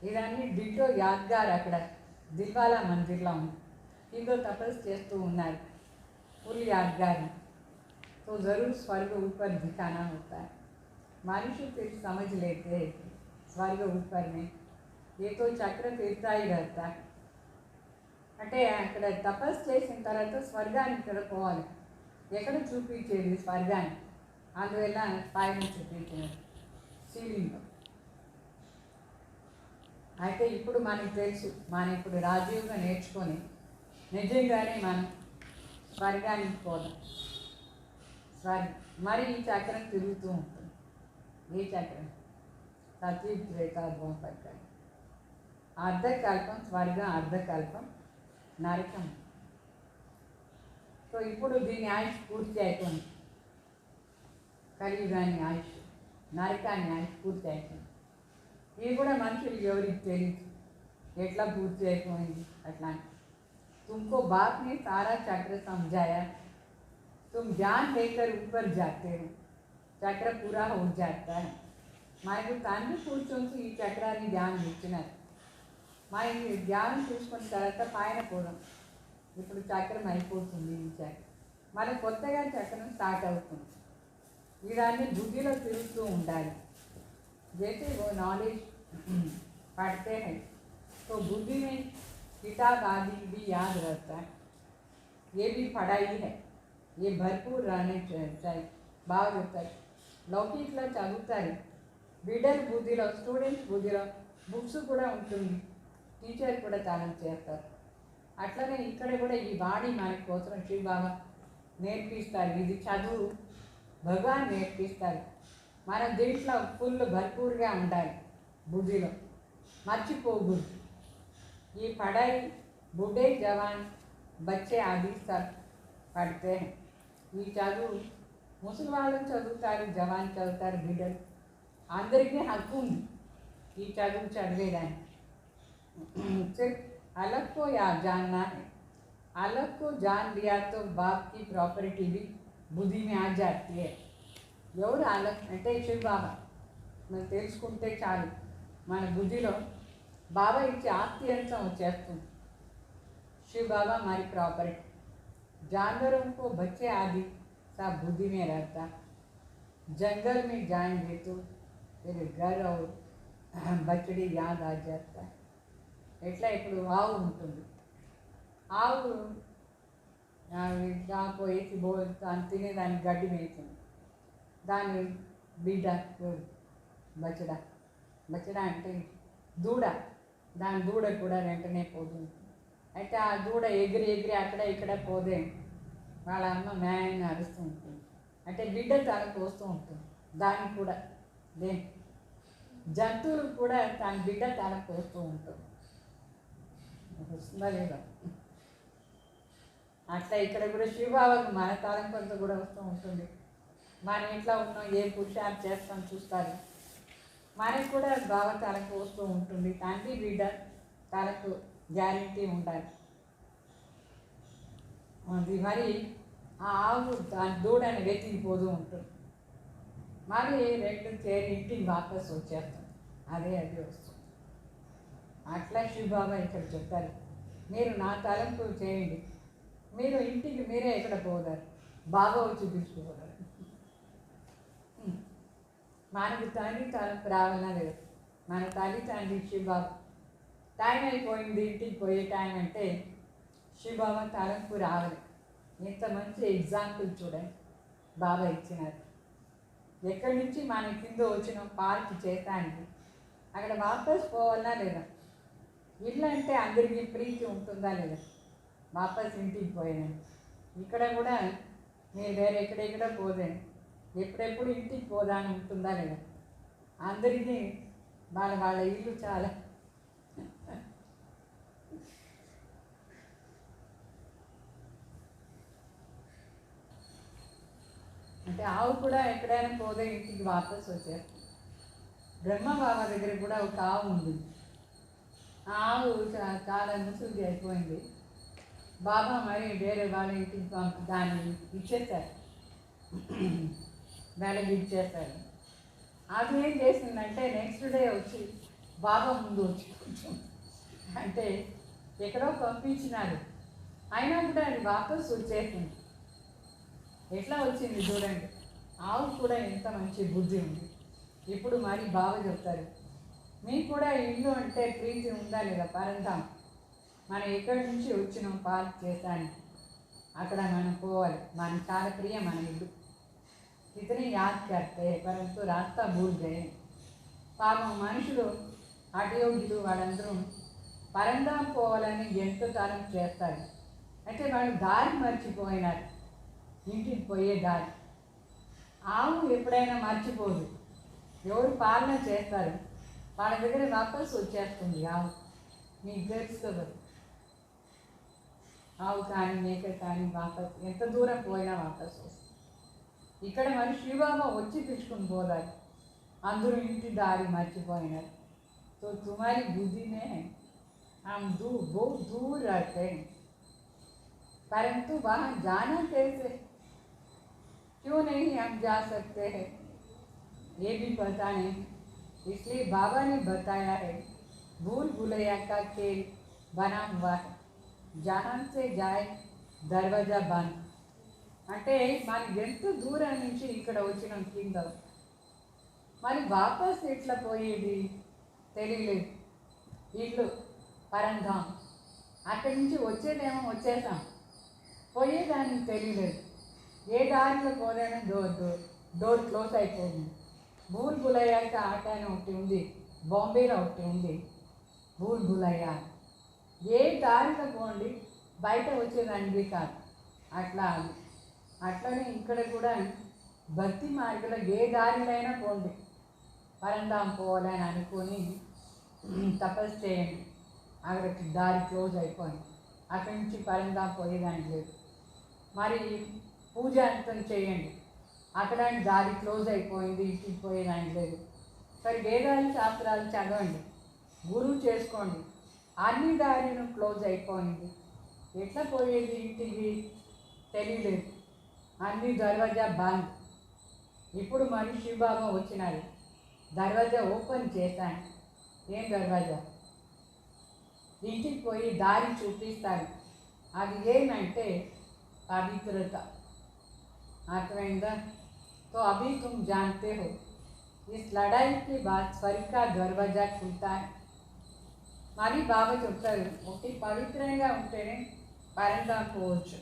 ఇదన్నీ డిటో యాద్గార్ అక్కడ దిల్వాలా మందిర్లో ఉంది. ఇందో తపస్సు చేస్తూ ఉన్నారు ఫుల్ यादगार. तो ज़रूर स्वर्ग ऊपर दिखाना होता है. मनुष्य फिर समझ लेते हैं कि स्वर्ग ऊपर में ये तो चक्र फिरता ही रहता है. అంటే అక్కడ తపస్సు చేసిన తర్వాత స్వర్గానికి ఇక్కడ పోవాలి. ఎక్కడ చూపించేది స్వర్గాన్ని? అందువల్ల పైన చూపించినది సీలింగ్లో. అయితే ఇప్పుడు మనకు తెలుసు, మనం ఇప్పుడు రాజయోగం నేర్చుకొని నిజంగానే మనం స్వర్గానికి పోదాం. మరి ఈ చక్రం తిరుగుతూ ఉంటుంది. ఈ చక్రం సత్యుగ త్రేతా ద్వాపర కలియుగం. అర్ధకల్పం స్వర్గం, అర్ధకల్పం నరకం. సో ఇప్పుడు దీని ఆయుష్ పూర్తి అయిపోయింది. కలియుగాని ఆయుష్, నరకాన్ని ఆయుష్ పూర్తి అయిపోయింది. ఇది కూడా మనుషులు ఎవరికి తెలియదు ఎట్లా పూర్తి అయిపోయింది అట్లా. तुमको बाप ने सारा चक्र समझाया, तुम ज्ञान लेकर ऊपर जाते हो, चक्र पूरा हो जाता है. మనకు తండ్రి కూర్చొని ఈ చక్రాన్ని ధ్యానం ఇచ్చినారు. మనకి ధ్యానం చూసుకున్న తర్వాత పైన పోదాం. ఇప్పుడు చక్రం అయిపోతుంది. ఈ చక్రం మన కొత్తగా చక్రం స్టార్ట్ అవుతుంది. ఇదాన్ని బుద్ధిలో తిరుగుతూ ఉండాలి. जैसे वो नॉलेज पढ़ते हैं तो बुद्धि में किताब आदि भी याद रहता है, ये भी पढ़ाई है, ये भरपूर रहने चाहिए బాగుంటుంది. లౌకిక్లో చదువుతారు, బిడ్డలు బుద్ధిలో, స్టూడెంట్స్ బుద్ధిలో బుక్స్ కూడా ఉంటుంది, టీచర్ కూడా తానం చేస్తారు. అట్లనే ఇక్కడ కూడా ఈ వాణి మన కోసం శివ బాబా నేర్పిస్తారు. ఇది చదువు భగవాన్ నేర్పిస్తారు. మన దీంట్లో ఫుల్ భర్పూర్గా ఉండాలి, బుద్ధిలో మర్చిపోకూడదు. ఈ పढ़ाई బుడ్డే జవాన్ బచ్చే ఆది सब పడితే ఈ చదువు ముసలి వాళ్ళు చదువుతారు, జవాన్ చదువుతారు, బిడ్డలు అందరికీ హక్కు ఉంది ఈ చదువు చదివేదాన్ని. सिर्फ अलग को याद जानना है, अलग को जान लिया तो बाप की प्रॉपर्टी भी बुद्धि में आ जाती है. ఎవరు అలగ్ అంటే శివ బాబా మనం తెలుసుకుంటే చాలు, మన బుద్ధిలో బాబా ఇచ్చే ఆస్తి అంతా వచ్చేస్తుంది. शिव बाबा हमारी प्रॉपर्टी, जानवरों को बच्चे आदि सब बुद्धि में रहता. जंगल में जाएंगे तो फिर घर और बछड़ी याद आ जाता है. ఎట్లా ఇప్పుడు ఆవు ఉంటుంది, ఆవు పోయేసి దాన్ని తినేదానికి గడ్డి వేస్తుంది, దాని బిడ్డ బచ్చడ, బచ్చడ అంటే దూడ, దాని దూడ కూడా వెంటనే పోతుంది. అయితే ఆ దూడ ఎగిరి ఎగిరి అక్కడ ఇక్కడ పోదే వాళ్ళ అమ్మ మేయని అరుస్తూ ఉంటుంది. అంటే బిడ్డ తనకు వస్తూ ఉంటుంది, దానికి కూడా జంతువులు కూడా తన బిడ్డ తనకు వస్తూ ఉంటుంది. వస్తుందా లేదా? అట్లా ఇక్కడ కూడా శివబాబాకు మన తలం కొంత కూడా వస్తూ ఉంటుంది. మన ఇంట్లో ఉన్న ఏ పురుషార్థం చేస్తాం చూస్తారు, మనకు కూడా బాబా తలకు వస్తూ ఉంటుంది. తండ్రి బిడ్డ తలకు గ్యారంటీ ఉండాలి. అది మరి ఆ ఆవు దాని దూడని వెతికిపోతూ ఉంటుంది, మరి రెండు చేరి ఇంటికి వాపస్ వచ్చేస్తాం, అదే వస్తుంది. అట్లా శివబాబా ఇక్కడ చెప్తారు, మీరు నా తలంపు చేయండి, మీరు ఇంటికి మీరే ఎక్కడ పోతారు, బాబా వచ్చి తీసుకుపోతారు. మనకు తండ్రి తలంపు రావాలన్నా లేదు, మన తల్లి తండ్రి శివబాబా టైం అయిపోయింది ఇంటికి పోయే టైం అంటే శివబాబా తలంపు రావాలి. ఎంత మంచి ఎగ్జాంపుల్ చూడండి బాబా ఇచ్చినారు. ఎక్కడి నుంచి మన కింద వచ్చిన పార్క్ చేస్తానికి అక్కడ వాపస్ పోవాలన్నా లేదా? ఇల్లు అంటే అందరికీ ప్రీతి ఉంటుందా లేదా? వాపస్ ఇంటికి పోయాను. ఇక్కడ కూడా మీరు వేరే ఎక్కడెక్కడ పోదాను, ఎప్పుడెప్పుడు ఇంటికి పోదాని ఉంటుందా లేదా? అందరికీ వాళ్ళ వాళ్ళ ఇల్లు చాలా అంటే ఆవు కూడా ఎక్కడైనా పోతే ఇంటికి వాపస్ వచ్చేస్తుంది. బ్రహ్మ బాబా దగ్గర కూడా ఒక ఆవు ఉంది. ఆ ఆవు చాలా ముసుగు అయిపోయింది. బాబా మరి వేరే వాళ్ళ ఇంటికి దాన్ని ఇచ్చేస్తారు, వేళకి ఇచ్చేస్తారు. అది ఏం చేసిందంటే నెక్స్ట్ డే వచ్చి బాబా ముందు వచ్చి కొంచెం అంటే ఎక్కడో పంపించినారు, అయినా కూడా అది వాపస్ వచ్చేసింది. ఎట్లా వచ్చింది చూడండి. ఆవు కూడా ఎంత మంచి బుద్ధి ఉంది. ఇప్పుడు మరి బాబా చెప్తారు, మీకు కూడా ఇల్లు అంటే ప్రీతి ఉందా లేదా? పరంతాం మనం ఎక్కడి నుంచి వచ్చినాం పార్క్ చేశాను, అక్కడ మనం పోవాలి, మనకు చాలా ప్రియ మన ఇల్లు. ఇతని యాద్ కర్తే పరంతు రాస్తా భూల్ గయే. పాపం మనుషులు అటయోగ్యులు వాళ్ళందరూ పరంధాం పోవాలని ఎంతో కాలం చేస్తారు, అంటే వాళ్ళు దారి మర్చిపోయినారు, ఇంటికి పోయే దారి. ఆవు ఎప్పుడైనా మర్చిపోదు, ఎవరు పాలన చేస్తారు వాళ్ళ దగ్గర వాపస్ వచ్చేస్తుంది ఆవు. మీకు తెలుస్తుంది, ఆవు కానీ మేక కానీ వాపస్ ఎంత దూరం పోయినా వాపస్ వస్తుంది. ఇక్కడ మరి శివబాబా వచ్చి పిలుచుకుని పోదారు, అందరూ ఇంటి దారి మర్చిపోయినారు. तो तुम्हारी बुद्धि में है, हम बहुत दूर रहते हैं, परंतु वहाँ जाना कैसे, क्यों नहीं हम जा सकते हैं, ये भी पता नहीं. इसलिए बाबा ने बताया है, भूल भुलैया का खेल बना हुआ है, जहाँ से जाए दरवाजा बंद. అంటే మనకి ఎంత దూరం నుంచి ఇక్కడ వచ్చినాం కింద, మరి వాపస్ ఎట్లా పోయేది తెలియలేదు. ఇల్లు పరంధాం అక్కడి నుంచి వచ్చేదేమో వచ్చేసాం, పోయేదానికి తెలియలేదు. ఏ దారిలో పోలేని డోర్ క్లోజ్ అయిపోయింది. భూల్ భులయ్యాక ఆట అని ఒకటి ఉంది, బాంబేలో ఒకటి ఉంది భూల్ భులయ్యా. ఏ దారిలో పోండి బయట వచ్చేదానికి కాదు, అట్లా అది. అట్లనే ఇక్కడ కూడా భక్తి మార్గంలో ఏ దారిలైనా పోండి, పరంధాం పోవాలని అనుకొని తపస్సు చేయండి. అక్కడికి దారి క్లోజ్ అయిపోయింది, అక్కడి నుంచి పరంధాం పోయేదానికి లేదు. మరి పూజ అంతం చేయండి, అక్కడ దారి క్లోజ్ అయిపోయింది, ఇంటికి పోయేదానికి లేదు. సరే వేదాలు శాస్త్రాలు చదవండి, గురువు చేసుకోండి, అన్ని దారిను క్లోజ్ అయిపోయింది, ఎట్లా పోయేది ఇంటికి తెలియలేదు, అన్ని దర్వాజా బంద్. ఇప్పుడు మరి శివబాబా వచ్చినారు, దర్వాజా ఓపెన్ చేశాను. ఏం దర్వాజా? ఇంటికి పోయి దారి చూపిస్తారు. అది ఏమంటే పవిత్రత. अर्थమైందా? तो अभी तुम जानते हो इस लड़ाई के बाद स्वर्ग का दरवाजा खुलता है. మరి బాబా చెప్తారు, ఒకటి పవిత్రంగా ఉంటేనే పరంధాం పోవచ్చు.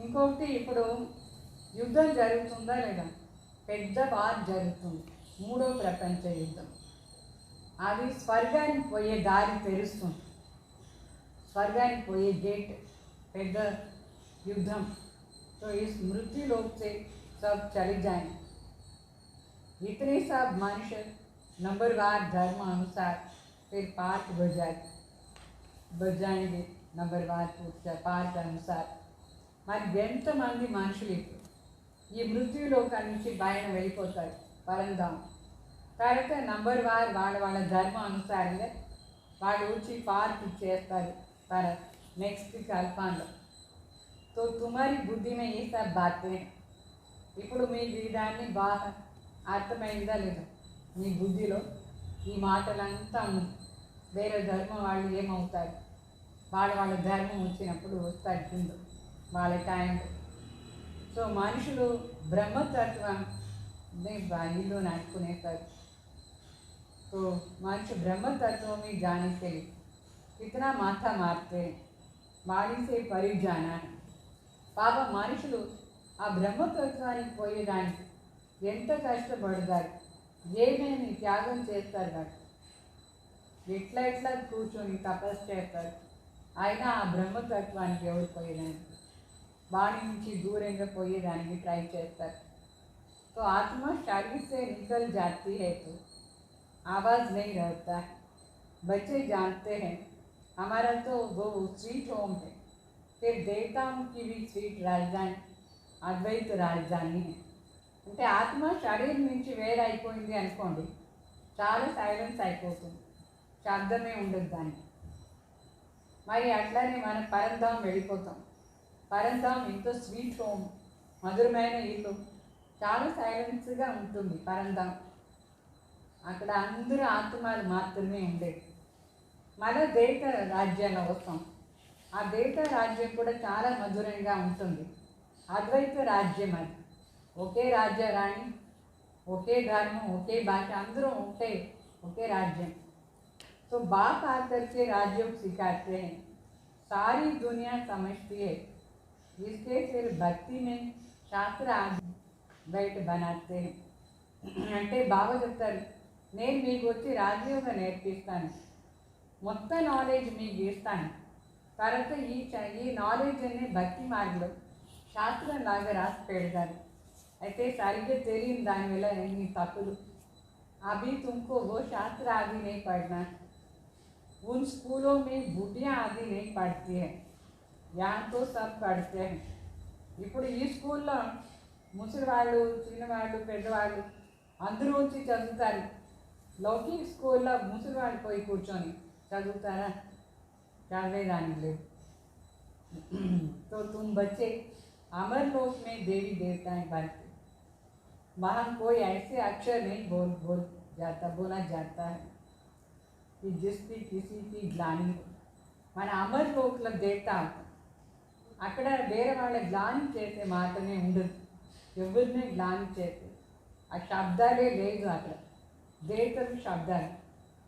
ఇంకొకటి ఇప్పుడు యుద్ధం జరుగుతుందా లేదా, పెద్ద వార్ జరుగుతుంది, 3వ ప్రపంచ యుద్ధం. అది స్వర్గానికి పోయే దారి తెరుస్తుంది, స్వర్గానికి పోయే గేట్, పెద్ద युद्धम. तो इस मृत्यु लोक से सब चले जाएं. इतने सब मनुष्य नंबरवार धर्म अनुसार फिर पाठ बजाएंगे, नंबरवार पाठ अनुसार. మరి ఎంతమంది మనుషులు ఇప్పుడు ఈ మృత్యులోకాల నుంచి బయట వెళ్ళిపోతారు పరంధాం. తర్వాత నంబర్వార్ వాళ్ళ ధర్మ అనుసారంగా వాళ్ళు వచ్చి పార్క్ చేస్తారు తన నెక్స్ట్ కల్పాంలో. तो तुम्हारी बुद्धि में ये सब बातें, ఇప్పుడు మీకు దాన్ని బాగా అర్థమైందా లేదా? మీ బుద్ధిలో ఈ మాటలంతా ఉంది. వేరే ధర్మం వాళ్ళు ఏమవుతారు, వాళ్ళ ధర్మం వచ్చినప్పుడు వస్తారు కింద వాళ్ళ టైంలో. సో మనుషులు బ్రహ్మతత్వాన్ని ఇల్లు అనుకునేస్తారు. तो मनुष्य ब्रह्मतत्व में जाने के लिए कितना माथा मारते हैं, वाणी से परि जाना है. పాప మనుషులు ఆ బ్రహ్మతత్వానికి పోయేదానికి ఎంత కష్టపడతారు, ఏమేమి త్యాగం చేస్తారు, వాడు ఎట్లా కూర్చొని తపస్సు చేస్తారు. అయినా ఆ బ్రహ్మతత్వానికి ఎవరు పోయేదానికి, వాడి నుంచి దూరంగా పోయేదానికి ట్రై చేస్తారు. तो आत्मा शरीर से निकल जाती है तो आवाज़ नहीं रहता है. बच्चे जानते हैं हमारा तो वो स्वीट होम है, फिर देवताओं की भी स्वीट राजधानी అద్వైత రాజధాని. అంటే ఆత్మ శరీరం నుంచి వేరైపోయింది అనుకోండి, చాలా సైలెన్స్ అయిపోతుంది, శబ్దమే ఉండదు దానికి. మరి అట్లానే మనం పరంధాం వెళ్ళిపోతాం. పరంధాం ఎంతో స్వీట్ హోమ్, మధురమైన ఇల్లు, చాలా సైలెన్స్గా ఉంటుంది పరంధాం. అక్కడ అందరూ ఆత్మలు మాత్రమే ఉండేది. మన దేవత రాజ్యాల వస్తాం, ఆ దేవత రాజ్యం కూడా చాలా మధురంగా ఉంటుంది. అద్వైత రాజ్యం అది, ఒకే రాజ్యరాణి, ఒకే ధర్మం, ఒకే భాష, అందరూ ఒకే राज्य. तो बाप आकर के राज्यों सिखाते हैं, सारी दुनिया समझती है. इसके फिर भक्ति में शास्त्र బయట बनाते हैं. అంటే బాబా చెప్తారు, నేను మీకు వచ్చి రాజయోగం నేర్పిస్తాను, మొత్తం నాలెడ్జ్ మీకు ఇస్తాను. తర్వాత ఈ నాలెడ్జ్ అనే భక్తి మార్గంలో శాస్త్రం లాగా రాసి పెడతారు. అయితే సరిగ్గా తెలియని దానివల్ల ఎన్ని తప్పులు. अभी तुमको वो शास्त्र आदि नहीं पढ़ना, उन स्कूलों में बुढ़ियाँ आदि नहीं पढ़ती है, यहाँ तो सब पढ़ते हैं. ఇప్పుడు ఈ స్కూల్లో ముసలివాళ్ళు, చిన్నవాళ్ళు, పెద్దవాళ్ళు అందరూ వచ్చి చదువుతారు. లౌకిక స్కూల్లో ముసలివాళ్ళు పోయి కూర్చొని చదువుతారా? చదివేదానికి లేదు. तो तुम बच्चे अमर लोक में देवी देवताएं बनते, वहाँ कोई ऐसे अक्षर नहीं बोला जाता है कि जिसकी किसी की ग्लानि हो. మన అమర్ లోక్లో దేవత అక్కడ వేరే వాళ్ళ గ్లాని చేసే మాటనే ఉండదు, ఎవరినే గ్లాని చేసే ఆ శబ్దాలే లేదు. అక్కడ దేవతలు శబ్దాలు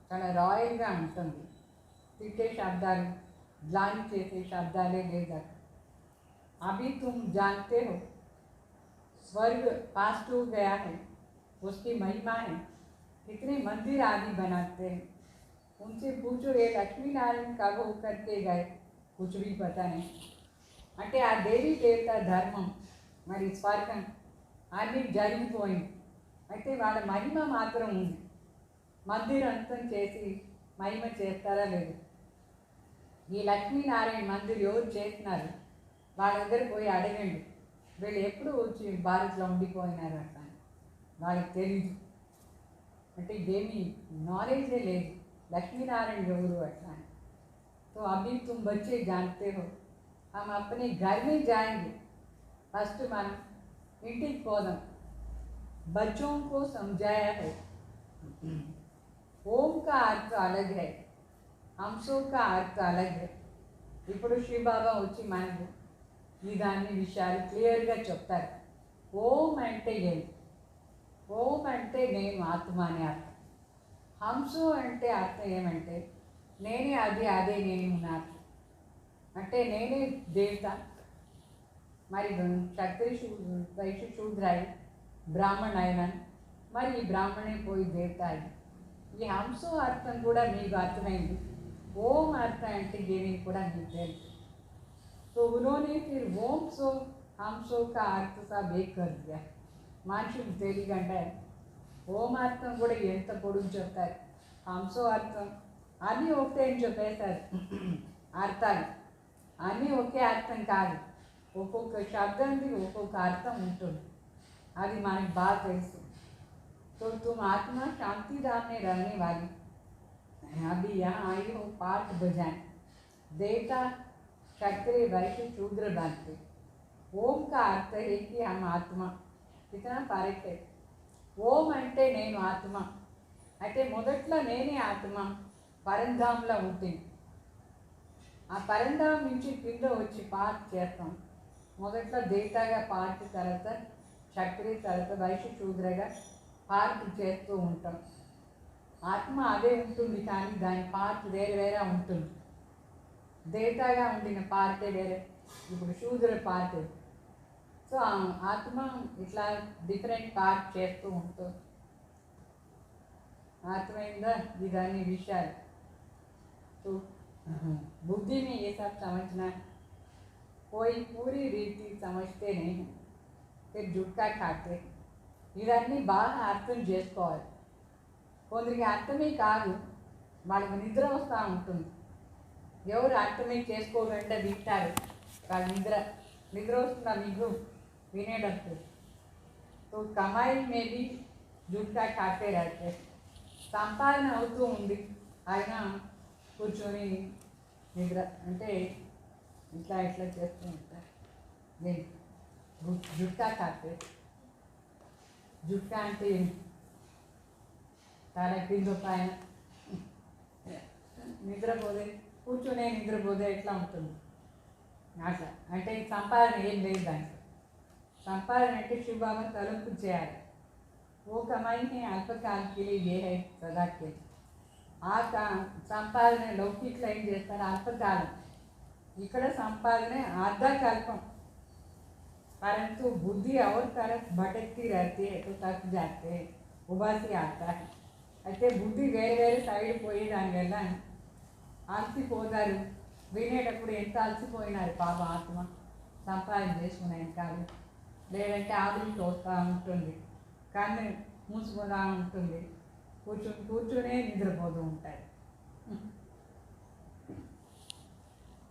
చాలా రాయల్గా ఉంటుంది, తిట్టే శబ్దాలు, ग्लानि చేసే శబ్దాలే లేదు అక్కడ. अभी तुम जानते हो स्वर्ग पास टू गया है, उसकी महिमा है, कितने मंदिर आदि बनाते हैं. उनसे पूछो ये लक्ष्मी नारायण कब होकर के गए, कुछ भी पता नहीं. అంటే ఆ దేవి దేవత ధర్మం మరి స్వర్గం అన్నీ జరిగిపోయింది. అయితే వాళ్ళ మహిమ మాత్రం ఉంది. మందిరంతం చేసి మహిమ చేస్తారా లేదు. ఈ లక్ష్మీనారాయణ మందిర్ ఎవరు చేస్తున్నారు వాళ్ళ దగ్గర పోయి అడగండి, వీళ్ళు ఎప్పుడు వచ్చి భారత్లో ఉండిపోయినారు అట్లా వాళ్ళకి తెలీదు. అంటే ఇదేమీ నాలెడ్జే లేదు లక్ష్మీనారాయణ ఎవరు అట్లా. तो अभी तुम बच्चे जानते हो, हम अपने घर में जाएंगे. फर्स्ट మనం ఇంటికి పోదాం. बच्चों को समझाया है ओम का अर्थ अलग है, हंसों का अर्थ अलग है. ఇప్పుడు శ్రీబాబా వచ్చి మనకు ఈ దాన్ని విషయాలు క్లియర్గా చెప్తారు. ఓం అంటే ఏంటి? ఓం అంటే నేను ఆత్మ అనే అర్థం. హంసు అంటే అర్థం ఏమంటే నేనే అది, అదే నేను ఉన్నాను. అంటే నేనే దేవత. మరి క్షత్రియ వైశ్య శూద్రాయి బ్రాహ్మణ అయినాను, మరి ఈ బ్రాహ్మణే పోయి దేవత అయి. ఈ హంసు అర్థం కూడా మీకు అర్థమైంది. ओम अर्थ అంటే ఏమీ కూడా మీకు తెలుసు. तो उन्होंने फिर ओम सो हम सो का अर्थ सब एक कर दिया. మనుషులు తెలియకంటే ఓం అర్థం కూడా ఎంత పొడుగు చెప్తారు, హంసో అర్థం అన్నీ ఒకటే అని చెప్పేస్తారు. అర్థాలు అన్నీ ఒకే అర్థం కాదు, ఒక్కొక్క శబ్దానికి ఒక్కొక్క అర్థం ఉంటుంది. అది మనకు బాగా తెలుసు. तो तुम आत्मा शांति धाम में रहने वाली अभी यहाँ आई हो पाठ बजाएं. देवता क्षत्रिय वैश्य शूद्र बनते. ओम का अर्थ है कि हम आत्मा. कितना फर्क है. ఓం అంటే నేను ఆత్మ. అయితే మొదట్లో నేనే ఆత్మ పరంధాంలో ఉంటుంది. ఆ పరంధాం నుంచి కింద వచ్చి పార్ట్ చేస్తాం. మొదట్లో దేవతగా పార్ట్, తర్వాత క్షత్రియ, తర్వాత వైశ్య శూద్రగా పార్ట్ చేస్తూ ఉంటాం. ఆత్మ అదే ఉంటుంది కానీ దాని పార్ట్ వేరే వేరే ఉంటుంది. దేవతగా ఉండిన పార్టే వేరే, ఇప్పుడు శూద్ర పార్ట్. సో ఆత్మ ఇట్లా డిఫరెంట్ పార్ట్ చేస్తూ ఉంటుంది. అర్థమైందా ఇదన్నీ విషయాలు? तो बुद्धि में ये सब समझना, कोई पूरी रीति समझते नहीं है, फिर जुटका खाते. ఇవన్నీ బాగా అర్థం చేసుకోవాలి. కొందరికి అర్థమే కాదు, వాళ్ళకి నిద్ర వస్తూ ఉంటుంది. ఎవరు అర్థమే చేసుకోకుండా వింటారు, వాళ్ళ నిద్ర వస్తుందా మీకు వినేటప్పుడు? तो कमाई में भी जुटका खाते रहते. సంపాదన అవుతూ ఉంది, అయినా కూర్చొని నిద్ర అంటే ఇట్లా ఇట్లా చేస్తూ ఉంటారు. జుట్కా కాస్తే జుట్కా అంటే తల కింద పైన నిద్రపోదే, కూర్చొనే నిద్రపోదే ఎట్లా ఉంటుంది అట్లా. అంటే సంపాదన ఏం లేదు దాంట్లో. సంపాదన అంటే శుభామ తలుపు చేయాలి. ఓ కమాయిని అల్పకాలకి ఏ హై సదాకి. ఆ సంపాదన లౌకికలో ఏం చేస్తారు, అల్పకాలం. ఇక్కడ సంపాదన अर्धकल्पम. परंतु बुद्धि और तरफ भटकती रहती है तो थक जाते हैं, उबासी आता है. అయితే బుద్ధి వేరే వేరే సైడ్ పోయి దానివల్ల అలసిపోతారు. వినేటప్పుడు ఎంత అలసిపోయినారు పాప ఆత్మ సంపాదన చేసుకునే కాదు. లేదంటే ఆవిరి తోస్తూ ఉంటుంది, కన్ను మూసుకుపోతూ ఉంటుంది, కూర్చునే నిద్రపోతూ ఉంటారు.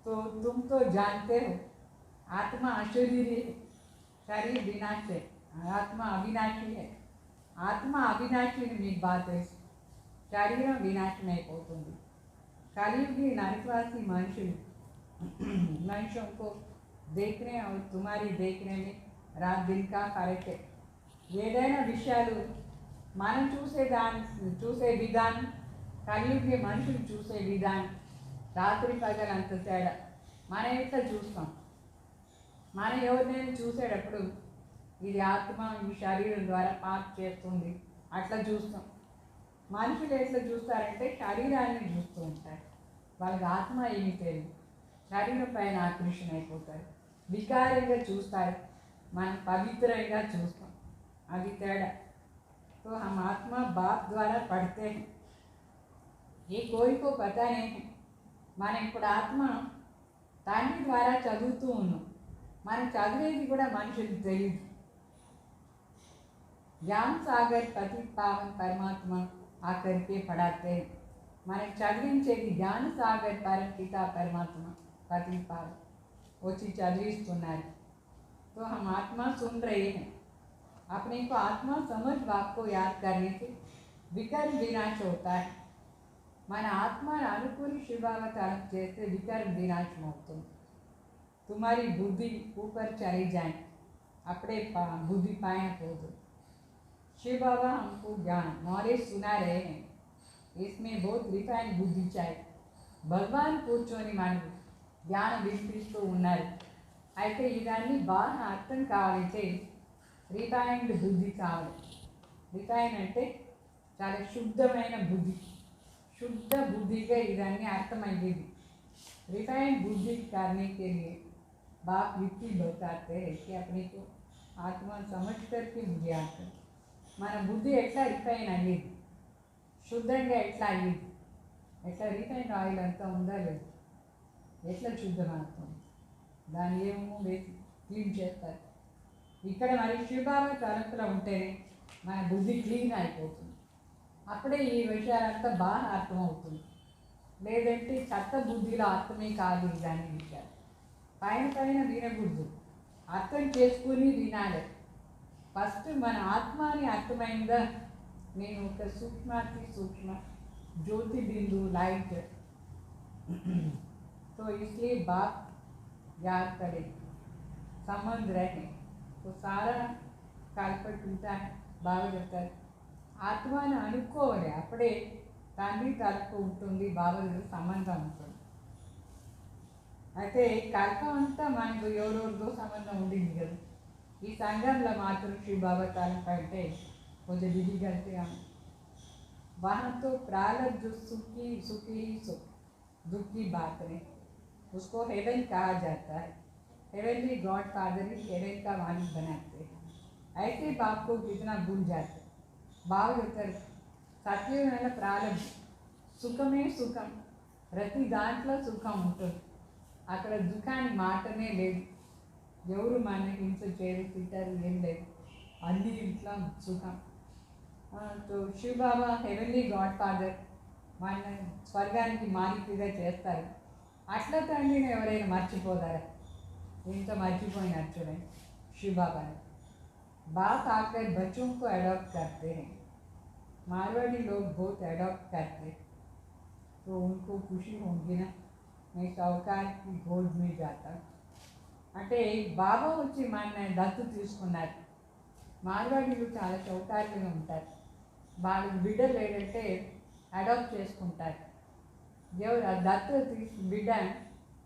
तो तुम तो जानते हो आत्मा अशरीरी है, शरीर विनाश है, आत्मा अविनाशी है. आत्मा अविनाशी మీకు బాగా తెలుసు. శరీరం వినాశమైపోతుంది. కలియుగి नरकवासी मनुष्यों को देखने और तुम्हारी देखने में रात दिन का फर्क है. ఏదైనా విషయాలు మనం చూసే విధానం, కలియుగి మనుషులు చూసే విధానం రాత్రి పగలంత తేడా. మనం ఎట్లా చూస్తాం, మనం ఎవరినైనా చూసేటప్పుడు ఇది ఆత్మ ఈ శరీరం ద్వారా పార్ట్ చేస్తుంది అట్లా చూస్తాం. మనుషులు ఎట్లా చూస్తారంటే శరీరాన్ని చూస్తూ ఉంటారు, వాళ్ళకి ఆత్మ ఏమి తెలియదు. శరీరం పైన ఆకర్షణ అయిపోతారు, వికారంగా చూస్తారు, మనం పవిత్రంగా చూస్తాం. అది తేడా. तो हम आत्मा बाप द्वारा पढ़ते हैं, ये कोई को पता नहीं है. మనం ఇప్పుడు ఆత్మ తండ్రి ద్వారా చదువుతూ ఉన్నాం. మనం చదివేది కూడా మనుషులకు తెలియదు. ज्ञान सागर पति पावन परमात्మ आकर के पढ़ाते हैं. మనకి చదివించేది జ్ఞాన సాగర్ పరమపిత పరమాత్మ पति पावन వచ్చి చదివిస్తున్నారు. तो हम आत्मा सुन रहे हैं. अपने को आत्मा समझ बाप को याद करने से विकर्म विनाश होता है. మన ఆత్మను అనుకుని శివావతారం చేస్తే వికర్మ వినాశం అవుతుంది. तुम्हारी बुद्धि ऊपर चली जाए, अपने बुद्धि पाया పోదు. शिव बाबा हमको ज्ञान नॉलेज सुना रहे हैं. इसमें बहुत रिफाइन बुद्धि चाहिए. భగవాన్ కూర్చొని మనకు జ్ఞానం వినిపిస్తూ ఉన్నారు. అయితే ఇవన్నీ బాగా అర్థం కావాలంటే రిఫైన్డ్ బుద్ధి కావాలి. రిఫైన్ అంటే చాలా శుద్ధమైన బుద్ధి, शुद्ध बुद्धि का इधर अर्थमయ్యేది. रिफाइंड बुद्धि करने के लिए बाप युक्ति बताते हैं कि अपने को आत्मा समझ करके मुझे आकर మన బుద్ధి ఎట్లా రిఫైన్ అయ్యేది, శుద్ధంగా ఎట్లా అయ్యేది, ఎట్లా రిఫైన్ ఆయిల్ అంతా ఉందా లేదు, ఎట్లా శుద్ధమవుతుంది, దాన్ని ఏమో వేసి క్లీన్ చేస్తారు. ఇక్కడ మరి శివబాబా తలంపులో ఉంటేనే మన బుద్ధి క్లీన్ అయిపోతుంది. అప్పుడే ఈ విషయాలంతా బాగా అర్థమవుతుంది. లేదంటే చెత్త బుద్ధిలో అర్థమే కాదు ఇదాని విషయాలు. పైన పైన వినకూడదు, అర్థం చేసుకుని వినాలి. ఫస్ట్ మన ఆత్మని అర్థమైందా, నేను ఒక సూక్ష్మాతి సూక్ష్మ జ్యోతి బిందు लाइट. तो इसलिए बाप याद करें, संबंध रहे तो सारा कालपट टूटा है. బాగా చెప్తారు, ఆత్మను అనుకోవాలి. అప్పుడే తండ్రి తలకు ఉంటుంది, బాబాతో సంబంధం ఉంటుంది. అయితే కల్పం అంతా మనకు ఎవరెవరితో సంబంధం ఉండింది కదా. ఈ సంఘంలో మాత్రం శ్రీ బాబా తలప అంటే కొంచెం డిఫికల్ట్గా. वहाँ तो प्रारब्ध जो सुखी सुखी सुख दुख की बात नहीं, उसको हेवन कहा जाता है. हेवनली गॉड फादर ही हेवन का मालिक बनाते हैं. ऐसे बाप को कितना भूल जाते. బాగా సత్యమైన ప్రారంభం సుఖమే సుఖం, ప్రతి దాంట్లో సుఖం ఉంటుంది. అక్కడ దుఃఖాన్ని మాటనే లేదు. ఎవరు మన హింస చేయరు, తింటారు, ఏం లేదు, అన్ని ఇంట్లో సుఖం. సో శివ బాబా హెవెన్లీ గాడ్ ఫాదర్ మన స్వర్గానికి మాలికగా చేస్తారు. అట్లా తండ్రిని ఎవరైనా మర్చిపోతారా? ఇంత మర్చిపోయినారు చూడండి శివ బాబాని. बाप आकर बच्चों को अडॉप्ट करते हैं. मारवाड़ी लोग बहुत अडॉप्ट करते, तो उनको खुशी होगी ना. मैं साहूकार की गोद में जाता అంటే బాబా వచ్చి మన దత్తు తీసుకున్నారు. మార్వాడీలు చాలా సౌకర్యంగా ఉంటారు. వాళ్ళకి బిడ్డలు ఏంటంటే అడాప్ట్ చేసుకుంటారు. ఎవరు ఆ దత్తు బిడ్డ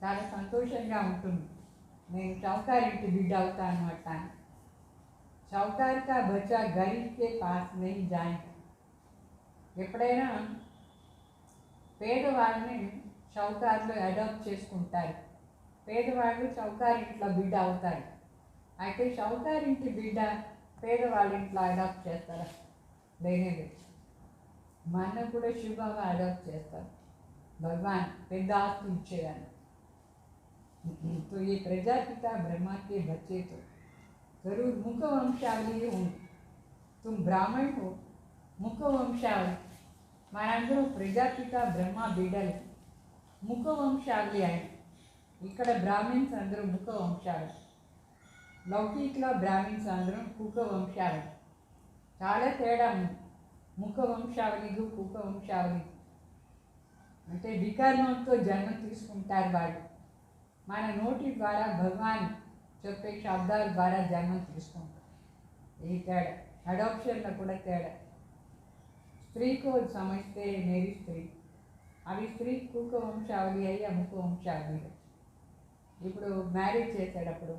చాలా సంతోషంగా ఉంటుంది. నేను సౌకర్యంకి బిడ్డ అవుతాను అంటాను. साहूकार का बच्चा गरीब के पास नहीं जाएगा. ఎప్పుడైనా పేదవాళ్ళని షౌకార్లు అడాప్ట్ చేసుకుంటారు. పేదవాళ్ళు షౌకార్ ఇంట్లో బిడ్డ అవుతారు. అయితే షౌకార్ ఇంటి బిడ్డ పేదవాళ్ళ ఇంట్లో అడాప్ట్ చేస్తారా? లేనేది. మన కూడా శుభంగా అడాప్ట్ చేస్తారు. భగవాన్ పెద్ద ఆస్తి ఇచ్చేదాన్ని. तो ये प्रजापिता ब्रह्मा के बच्चे तो जरूर मुख वंशावली हो. तुम ब्राह्मण हो, मुख वंशावली. మనందరూ ప్రజాపిత బ్రహ్మ బిడ్డలు, ముఖ వంశావళి ఆయన. ఇక్కడ బ్రాహ్మిన్స్ అందరూ ముఖ వంశావళి, లౌకికలో బ్రాహ్మిన్స్ అందరూ కుక వంశావళి. చాలా తేడా ఉంది ముఖ వంశావళికు కుక వంశావళి. అంటే వికర్మంతో జన్మ తీసుకుంటారు వాళ్ళు. మన నోటి ద్వారా భగవాన్ చెప్పే శబ్దాల ద్వారా జన్మం తీసుకుంటాం. ఈ తేడా అడాప్షన్లో కూడా తేడా. स्त्री को समझते मेरी स्त्री, అవి స్త్రీ కుక వంశావళి అయ్యి అముక వంశావళి. ఇప్పుడు మ్యారేజ్ చేసేటప్పుడు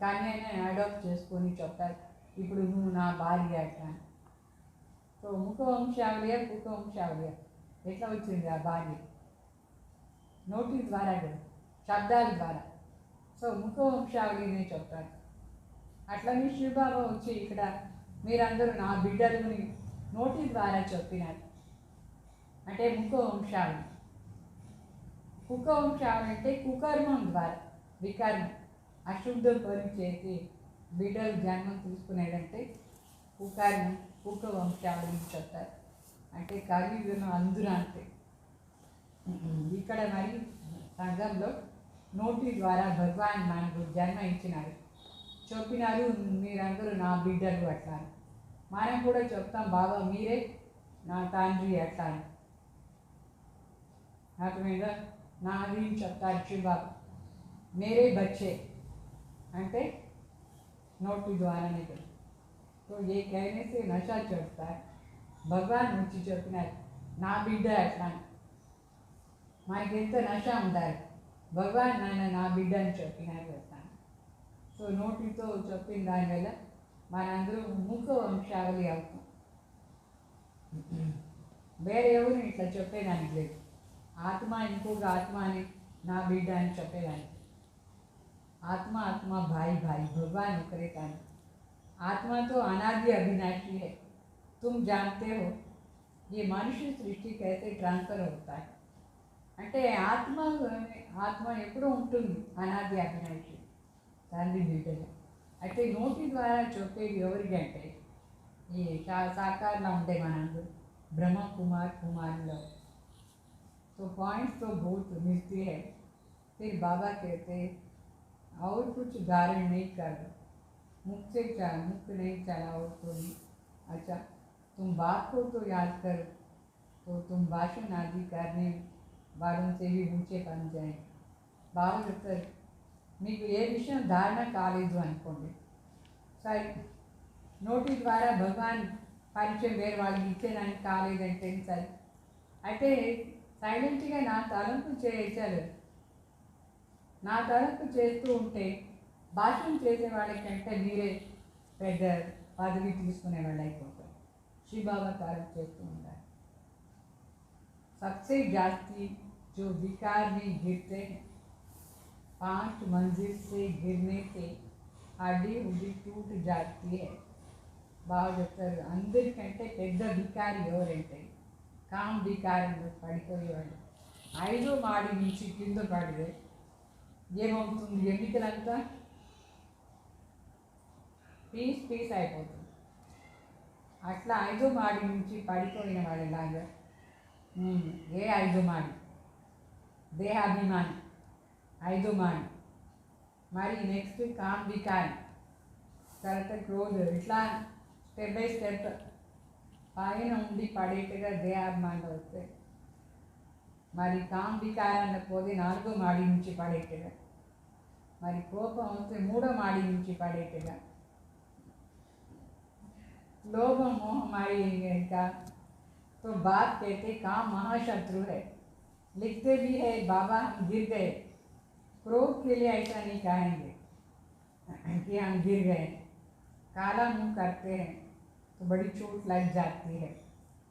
కన్యని అడాప్ట్ చేసుకొని చెప్తారు, ఇప్పుడు నువ్వు నా భార్య అట్లా. సో ముఖ వంశావళియా కుక వంశావళియా ఎట్లా వచ్చింది ఆ భార్య? నోటి ద్వారా కదా, శబ్దాల ద్వారా. సో ముఖవంశావళిని చెప్తారు. అట్లని శివబాబా వచ్చి ఇక్కడ మీరందరూ నా బిడ్డలని నోటి ద్వారా చెప్పినారు అంటే ముఖవంశావళి. కుకవంశావళి అంటే కుకర్మం ద్వారా, వికర్మం అశుద్ధ పని చేసి బిడ్డలు జన్మం తీసుకునేదంటే కుకర్మం, కుకవంశావళి చెప్తారు. అంటే కలియుగంలో అందరూ అంతే. ఇక్కడ మరి సంఘంలో నోటి ద్వారా భగవాన్ మనకు జన్మ ఇచ్చినారు, చెప్పినారు మీరందరూ నా బిడ్డలు అట్లా. మనం కూడా చెప్తాం బాబా మీరే నా తండ్రి అట్లా. మీద నాది చెప్తారు శివబాబా, మేరే బచ్చే అంటే నోటి ద్వారానే కదా. तो ये कहने से नशा चढ़ता है. భగవాన్ వచ్చి చెప్పినారు నా బిడ్డ అట్లా. మనకి ఎంత నష ఉంటారు, భగవాన్ నాయన నా బిడ్డ అని చెప్పినారు చెప్తాను. సో నోటితో చెప్పిన దానివల్ల మనందరూ ముఖ వంశావళి అవుతాం. వేరే ఎవరు ఇట్లా చెప్పేదానికి లేదు. ఆత్మ ఇంకొక ఆత్మ అని నా బిడ్డ అని చెప్పేదానికి. ఆత్మ ఆత్మ भाई भाई भगवान ఒకరే కానీ आत्मा तो अनादि अविनाशी है. तुम जानते हो ये मनुष्य सृष्टि कैसे ट्रांसफर होता है. అంటే ఆత్మ ఎప్పుడూ ఉంటుంది, అనాది అవినాశి తండ్రి బిడ్డలు. అయితే నోటి ద్వారా చెప్పేది ఎవరికి అంటే ఈ సాకారంలో ఉండే మనందరూ ब्रह्म कुमार कुमारी लोग. तो पॉइंट्स तो बहुत मिलती है. फिर बाबा कहते और कुछ धारण नहीं कर, मुख से मुख नहीं चलाओ तो नहीं. अच्छा तुम बात को तो याद करो तो तुम भाषण आदि करने वालों से भी ऊंचे बन जाए. బాగా చెప్తారు. మీకు ఏ విషయం ధారణ కాలేదు అనుకోండి, సరే నోటి ద్వారా భగవాన్ పరిచయం వేరే వాళ్ళకి ఇచ్చేదానికి కాలేదంటే సరే, అయితే సైలెంట్గా నా తలంపు చేయించాలి. నా తలంపు చేస్తూ ఉంటే భాషణ చేసే వాళ్ళకంటే మీరే పెద్ద పదవి తీసుకునే వాళ్ళు అయిపోతారు. శివబాబా తలంపు చేస్తూ ఉండాలి. सबसे जास्ती जो विकार में गिरते हैं, 5 मंजिल से गिरने से हड्डी हुड्डी टूट जाती है. బాగా చెప్తారు. అందరికంటే పెద్ద వికారి ఎవరంటే కామ్ వికారంలో పడిపోయేవాళ్ళు. 5వ మాడి నుంచి కింద పడితే ఏమవుతుంది, ఎన్నికలంతా పీస్ అయిపోతుంది. అట్లా 5వ మాడి నుంచి పడిపోయిన వాళ్ళలాగా ఏ 5వ మాడి దేహాభిమాని 5వ మాడి, మరి నెక్స్ట్ కామ్ వికారి, తర్వాత క్రోధ, ఇట్లా స్టెప్ బై స్టెప్ పైన ఉండి పడేట్టుగా దేహాభిమానులు వస్తాయి. మరి కామ్ వికారాన్ని పోతే 4వ మాడి నుంచి పడేట్టుగా, మరి కోపం వస్తే 3వ మాడి నుంచి పడేట్టుగా, लोभ मोह मारी का. तो बात कहते काम महाशत्रु है. लिखते भी है बाबा हम गिर गए. क्रोध के लिए ऐसा नहीं कहेंगे कि हम गिर गए. काला मुंह करते हैं तो बड़ी चोट लग जाती है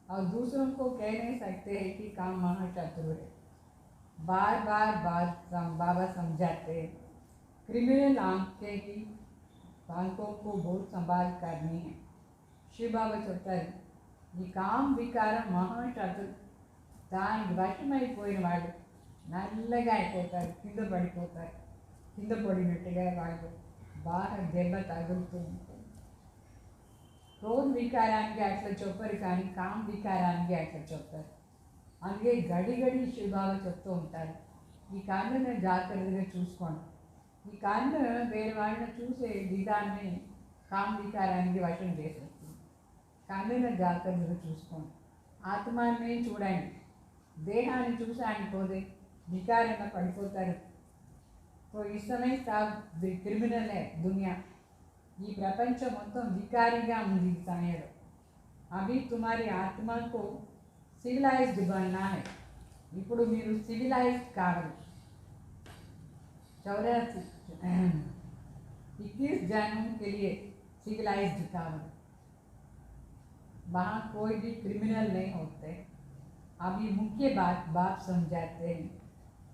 और दूसरों को कह नहीं सकते हैं कि काम महाशत्रु है. बार बार बाबा समझाते हैं क्रिमिनल आंखों को बहुत संभाल करनी है. శివబాబా చెప్తారు ఈ కామ్ వికారం మహాశత్రు. దానికి వశమైపోయిన వాళ్ళు నల్లగా అయిపోతారు, కింద పడిపోతారు. కింద పడినట్టుగా వాళ్ళు బాగా దెబ్బ తగులుతూ ఉంటుంది. క్రోధ వికారానికి అట్లా చెప్పరు, కానీ కామ్ వికారానికి అట్లా చెప్తారు. అందుకే గడి గడి శివబాబా చెప్తూ ఉంటారు ఈ కన్నును జాగ్రత్తగా చూసుకోండి. ఈ కన్ను వేరే వాళ్ళని చూసే విధానమే కామ్ వికారానికి వశం చేసేస్తుంది. కన్నును జాగ్రత్తగా చూసుకోండి. ఆత్మాన్ని చూడండి, దేహాన్ని చూసి ఆయన పోతే వికారంగా పడిపోతారు. तो इस समय सब क्रिमिनल है दुनिया. ఈ ప్రపంచం మొత్తం వికారిగా ఉంది ఈ సమయంలో. అవి తుమారి ఆత్మకు సివిలైజ్డ్ బన్నా है. ఇప్పుడు మీరు సివిలైజ్డ్ కావాలి. 21 जन्म के लिए सिविलाइज्ड कावल. वहाँ कोई भी क्रिमिनल नहीं होते. अभी मुख्य बात बाप समझाते हैं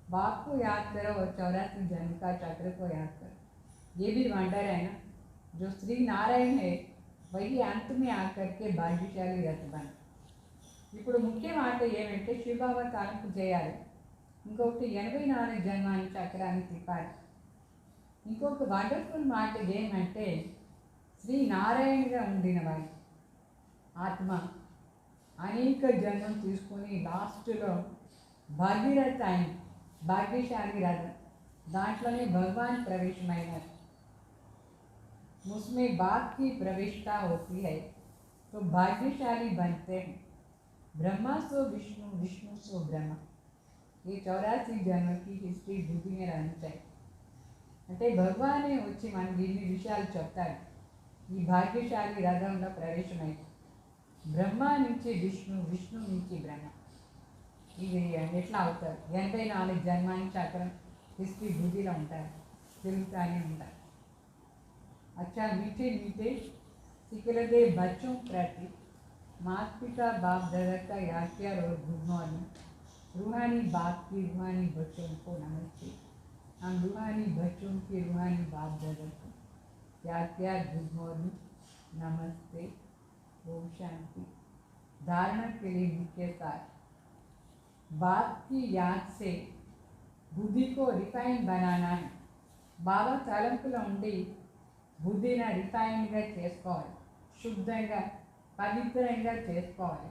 बाप को याद करो और 84 जन्म का चक्र को याद करो। ये भी वंडर है ना, जो श्री नारायण है वही अंत में आकर के భాగ్యశాలి రథ బన. ఇప్పుడు ముఖ్య మాట ఏమంటే శివబాబా తలంపు చేయాలి, ఇంకొకటి 84 జన్మాన్ని చక్రాన్ని తిప్పాలి. ఇంకొక వండర్ఫుల్ మాట ఏమంటే శ్రీ నారాయణగా ఉండిన వాడు ఆత్మ అనేక జన్మం తీసుకొని లాస్ట్లో భాగీరథ ఆయన భాగ్యశాలి రథం దాంట్లోనే భగవాన్ ప్రవేశమైనారు. उसमें बाप की प्रविष्टा होती है तो भाग्यशाली बनते हैं. ब्रह्मा सो विष्णु, विष्णु सो ब्रह्मा. ये 84 जन्म की हिस्ट्री बुद्धि में रहनी चाहिए. అంటే భగవానే వచ్చి మనకి ఇన్ని విషయాలు చెప్తారు. ఈ భాగ్యశాలి రథంలో ప్రవేశమై బ్రహ్మ నుంచి విష్ణు, విష్ణు నుంచి బ్రహ్మ, ఇది ఎట్లా అవుతారు? 84 జన్మాన్ని చక్రం హిస్ట్రీ బుద్ధిలో ఉంటారు, తిరుగుతానే ఉంటారు. अच्छा मीठे मीठे सिकलदे बच्चों प्रति माता पिता बाप दादा का याद किया और गुड मॉर्निंग. रूहानी बाप की रूहानी बच्चों को नमस्ते. हम रूहानी बच्चों के रूहानी बाप दादा को याद किया, गुड मॉर्निंग, नमस्ते, ओम शांति. धारणा के लिए मुख्य सार बाप की याद से बुद्धि को रिफाइन बनाना है. बाबा తలంపులో ఉండి బుద్ధిని రిఫైన్గా చేసుకోవాలి, శుద్ధంగా పవిత్రంగా చేసుకోవాలి.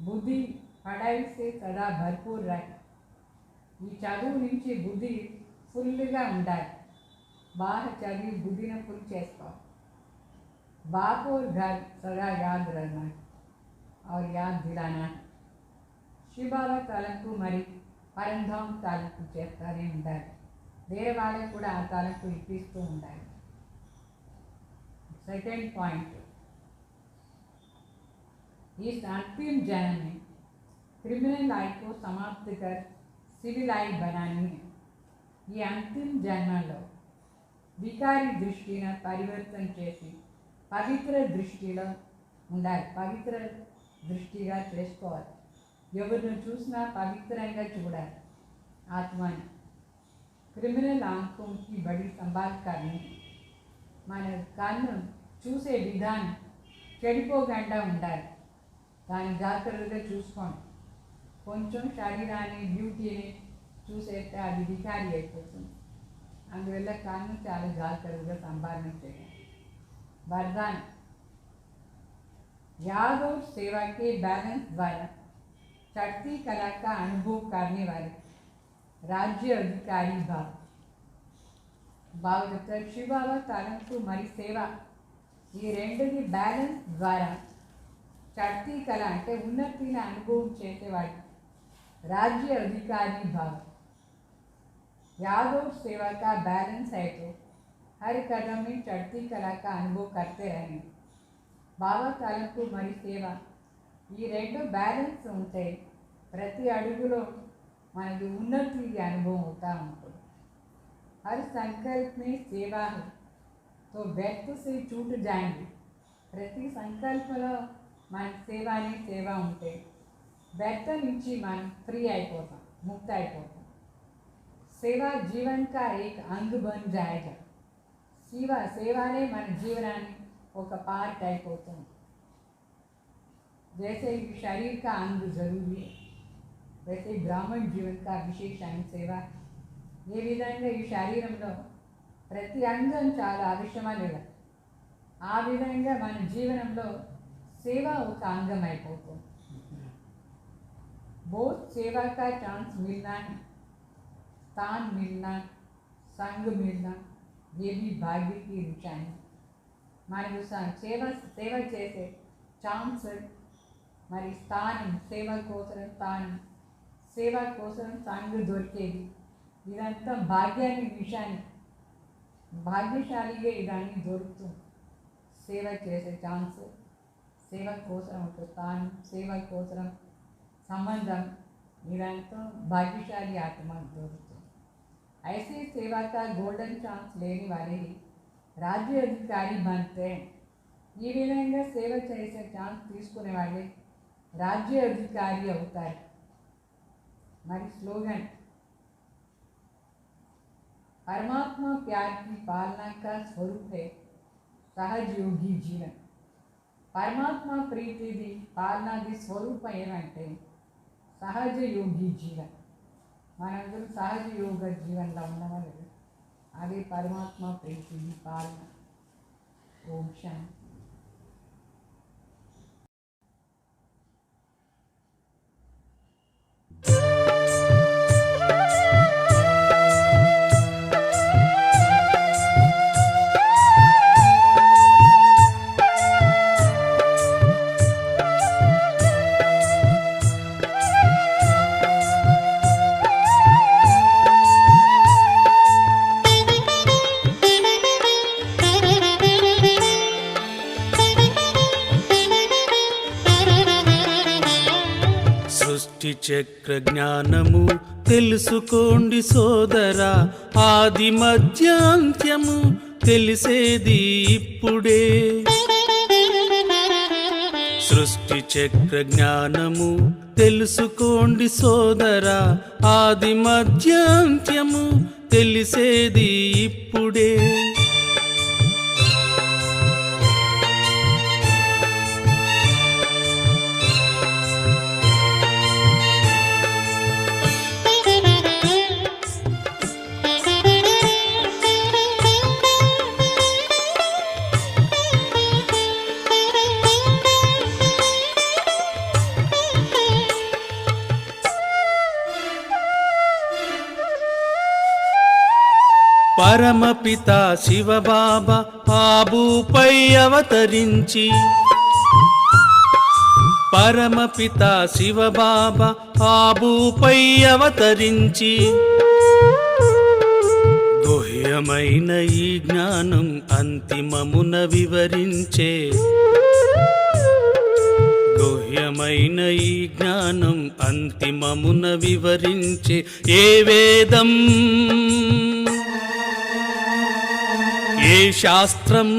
బుద్ధి పడాయి సే సదా భర్పూర్ రహే. ఈ చదువు నుంచి బుద్ధి ఫుల్గా ఉండాలి. బాగా చదివి బుద్ధిని ఫుల్ చేసుకోవాలి. బాప్ और घर सदा याद रहना और याद दिलाना. శివబాబా తలంపు మరి పరంధాం తలంపు చేస్తూనే ఉండాలి. వేరే వాళ్ళకి కూడా ఆ తలంపు ఇప్పిస్తూ ఉండాలి. सेकेंड पॉइंट, इस अंतिम जन्म में क्रिमिनल लाइफ को समाप्त कर सिविल लाइफ बनानी है. ये अंतिम జన్మలో వికారి దృష్టిని పరివర్తన చేసి పవిత్ర దృష్టిలో ఉండాలి, పవిత్ర దృష్టిగా చేసుకోవాలి. ఎవరిని చూసినా పవిత్రంగా చూడాలి ఆత్మని. క్రిమినల్ ఆంఖోं की बड़ी संभाल करनी. మన కన్ను చూసే విధానం చెడిపోకుండా ఉండాలి, దాన్ని జాగ్రత్తగా చూసుకోండి. కొంచెం శరీరాన్ని బ్యూటీని చూసేస్తే అది వికారి అయిపోతుంది. అందువల్ల కన్ను చాలా జాగ్రత్తగా సంపాదన చేయాలి. वरदान, याद और सेवा के बैलेंस द्वारा चढ़ती कला का अनुभव करने वाले राज्य अधिकारी भाव. భాగవత శివబాబా తలంపు మరి సేవ ఈ రెండుది బ్యాలెన్స్ ద్వారా చర్తీ కళ అంటే ఉన్నతిని అనుభవం చేసేవాడు राज्य अधिकारी भाव. याद और सेवा का बैलेंस है तो हर कदम में चढ़ती कला का अनुभव करते रहेंगे. బాబా తలంపు మరి సేవ ఈ రెండు బ్యాలెన్స్ ఉంటే ప్రతి అడుగులో మనకి ఉన్నతి అనుభవం అవుతూ ఉంటుంది. हर संकल्प में सेवा है तो व्यर्थ से छूट जाएंगे. ప్రతి సంకల్పంలో మన సేవ ఉంటే వ్యర్థ నుంచి మనం ఫ్రీ అయిపోతాం, ముక్త అయిపోతాం. సేవ జీవన్ का एक अंग बन जाएगा. సేవనే మన జీవనాన్ని ఒక పార్ట్ అయిపోతుంది. जैसे शरीर का अंग जरूरी है वैसे ब्राह्मण जीवन का विशेष अंग सेवा. ఏ విధంగా ఈ శరీరంలో ప్రతి అంగం చాలా అవసరమలేదు, ఆ విధంగా మన జీవనంలో సేవ ఒక అంగం అయిపోతుంది. बहुत सेवा का चांस मिलना है, स्थान मिलना, संग मिलना, ये भी भाग्य की निशानी. మనకు సేవ చేసే ఛాన్స్ మరి స్థానం, సేవ కోసం స్థానం, సేవ కోసం సంగ్ దొరికేది, ఇదంతా భాగ్యాన్ని నిశాని. భాగ్యశాలిగా ఇదాన్ని దొరుకుతుంది. సేవ చేసే ఛాన్స్, సేవ కోసం ఒక స్థానం, సేవ కోసం సంబంధం, ఇదంతా భాగ్యశాలి ఆత్మకు దొరుకుతుంది. ऐसे सेवा का गोल्डन चांस लेने वाले ही राज्य अधिकारी बनते हैं. ఈ విధంగా సేవ చేసే ఛాన్స్ తీసుకునే వాళ్ళే రాజ్య అధికారి అవుతారు. మరి స్లోగన్, परमात्मा प्यार की पालना का स्वरूप है सहज योगी जीवन. పరమాత్మ ప్రీతిది పాలనాది స్వరూపం ఏమంటే సహజ యోగి జీవన్. మనందరం సహజ యోగ జీవనంలో ఉన్నవాళ్ళు. అదే పరమాత్మ ప్రీతిది పాలన. ఓం శాంతి. సృష్టి చక్ర జ్ఞానము తెలుసుకోండి సోదరా, ఆది మధ్యాంత్యము తెలిసేది ఇప్పుడే. సృష్టి చక్ర జ్ఞానము తెలుసుకోండి సోదరా, ఆది మధ్యాంత్యము తెలిసేది ఇప్పుడే. పరమపిత శివబాబా ఆబూపై అవతరించి, పరమపిత శివబాబా ఆబూపై అవతరించి, గుహ్యమైన ఈ జ్ఞానం అంతిమమున వివరించే, గుహ్యమైన ఈ జ్ఞానం అంతిమమున వివరించే. ఏ వేదం ఏ శాస్త్రం,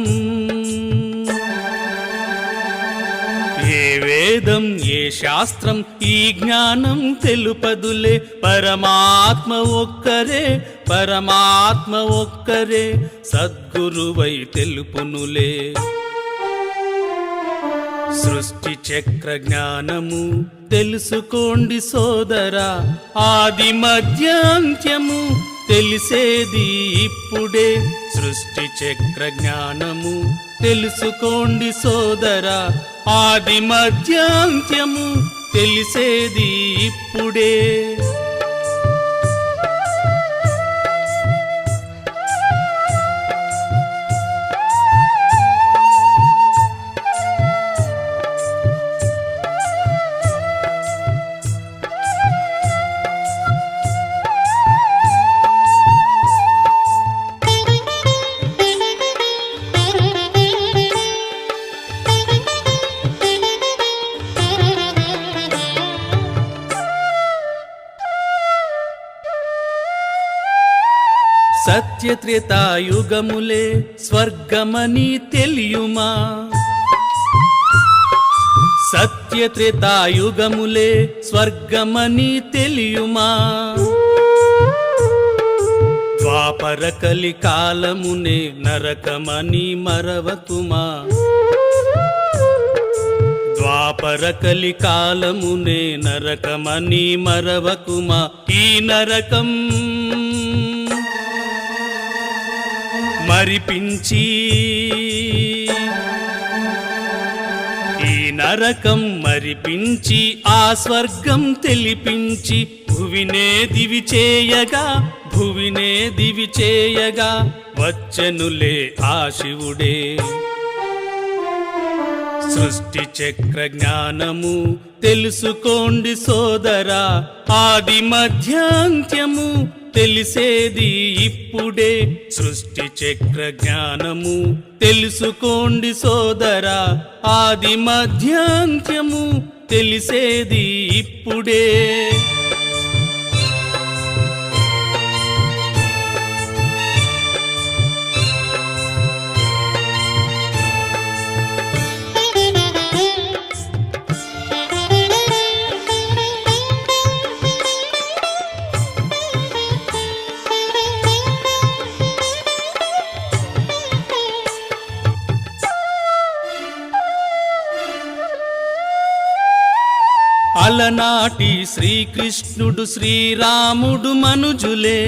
ఏ వేదం ఏ శాస్త్రం ఈ జ్ఞానం తెలుపదులే. పరమాత్మ ఒక్కరే, పరమాత్మ ఒక్కరే సద్గురువై తెలుపునులే. సృష్టి చక్ర జ్ఞానము తెలుసుకోండి సోదరా, ఆది మధ్యాంత్యము తెలిసేది ఇప్పుడే. సృష్టి చక్ర జ్ఞానము తెలుసుకోండి సోదరా, ఆది మధ్యాంత్యము తెలిసేది ఇప్పుడే. సత్యత్రేతాయుగములే స్వర్గమని తెలియుమా, సత్యత్రేతాయుగములే స్వర్గమని తెలియుమా. ద్వాపర కలి కాలమునే నరకమని మరవకుమా, ద్వాపర కలి కాలమునే నరకమని మరవకుమా. ఈ నరకం మరిపించి, ఈ నరకం మరిపించి ఆ స్వర్గం తెలిపించి, భువినే దివి చేయగా, భువినే దివి చేయగా వచ్చనులే ఆ శివుడే. సృష్టి చక్ర జ్ఞానము తెలుసుకోండి సోదరా, ఆది మధ్యాంత్యము తెలిసేది ఇప్పుడే. సృష్టి చక్ర జ్ఞానము తెలుసుకోండి సోదరా, ఆది మధ్యాంత్యము తెలిసేది ఇప్పుడే. అలనాటి శ్రీకృష్ణుడు శ్రీరాముడు మనుజులే,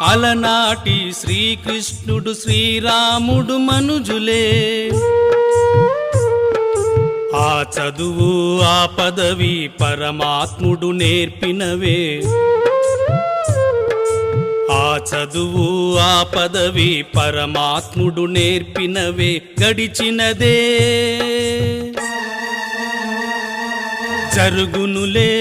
అలనాటి శ్రీకృష్ణుడు శ్రీరాముడు మనుజులే. ఆ చదువు ఆ పదవి పరమాత్ముడు నేర్పినవే, ఆ చదువు ఆ పదవి పరమాత్ముడు నేర్పినవే. గడిచినదే జరుగునులే,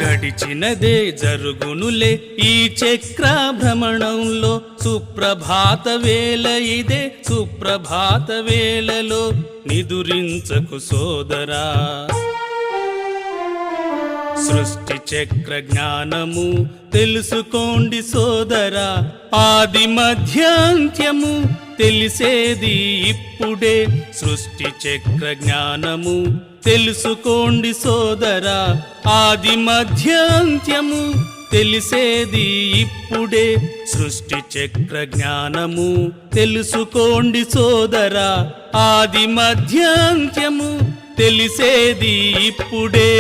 గడిచినదే జరుగునులే. ఈ చక్ర భ్రమణంలో సుప్రభాత వేళ ఇదే, సుప్రభాత వేళలో నిదురించకు సోదరా. సృష్టి చక్ర జ్ఞానము తెలుసుకోండి సోదరా. ఆది మధ్యాంత్యము తెలిసేది ఇప్పుడే. సృష్టి చక్ర జ్ఞానము తెలుసుకోండి సోదరా. ఆది మధ్యాంత్యము తెలిసేది ఇప్పుడే. సృష్టి చక్ర జ్ఞానము తెలుసుకోండి సోదరా. ఆది మధ్యాంత్యము తెలిసేది ఇప్పుడే.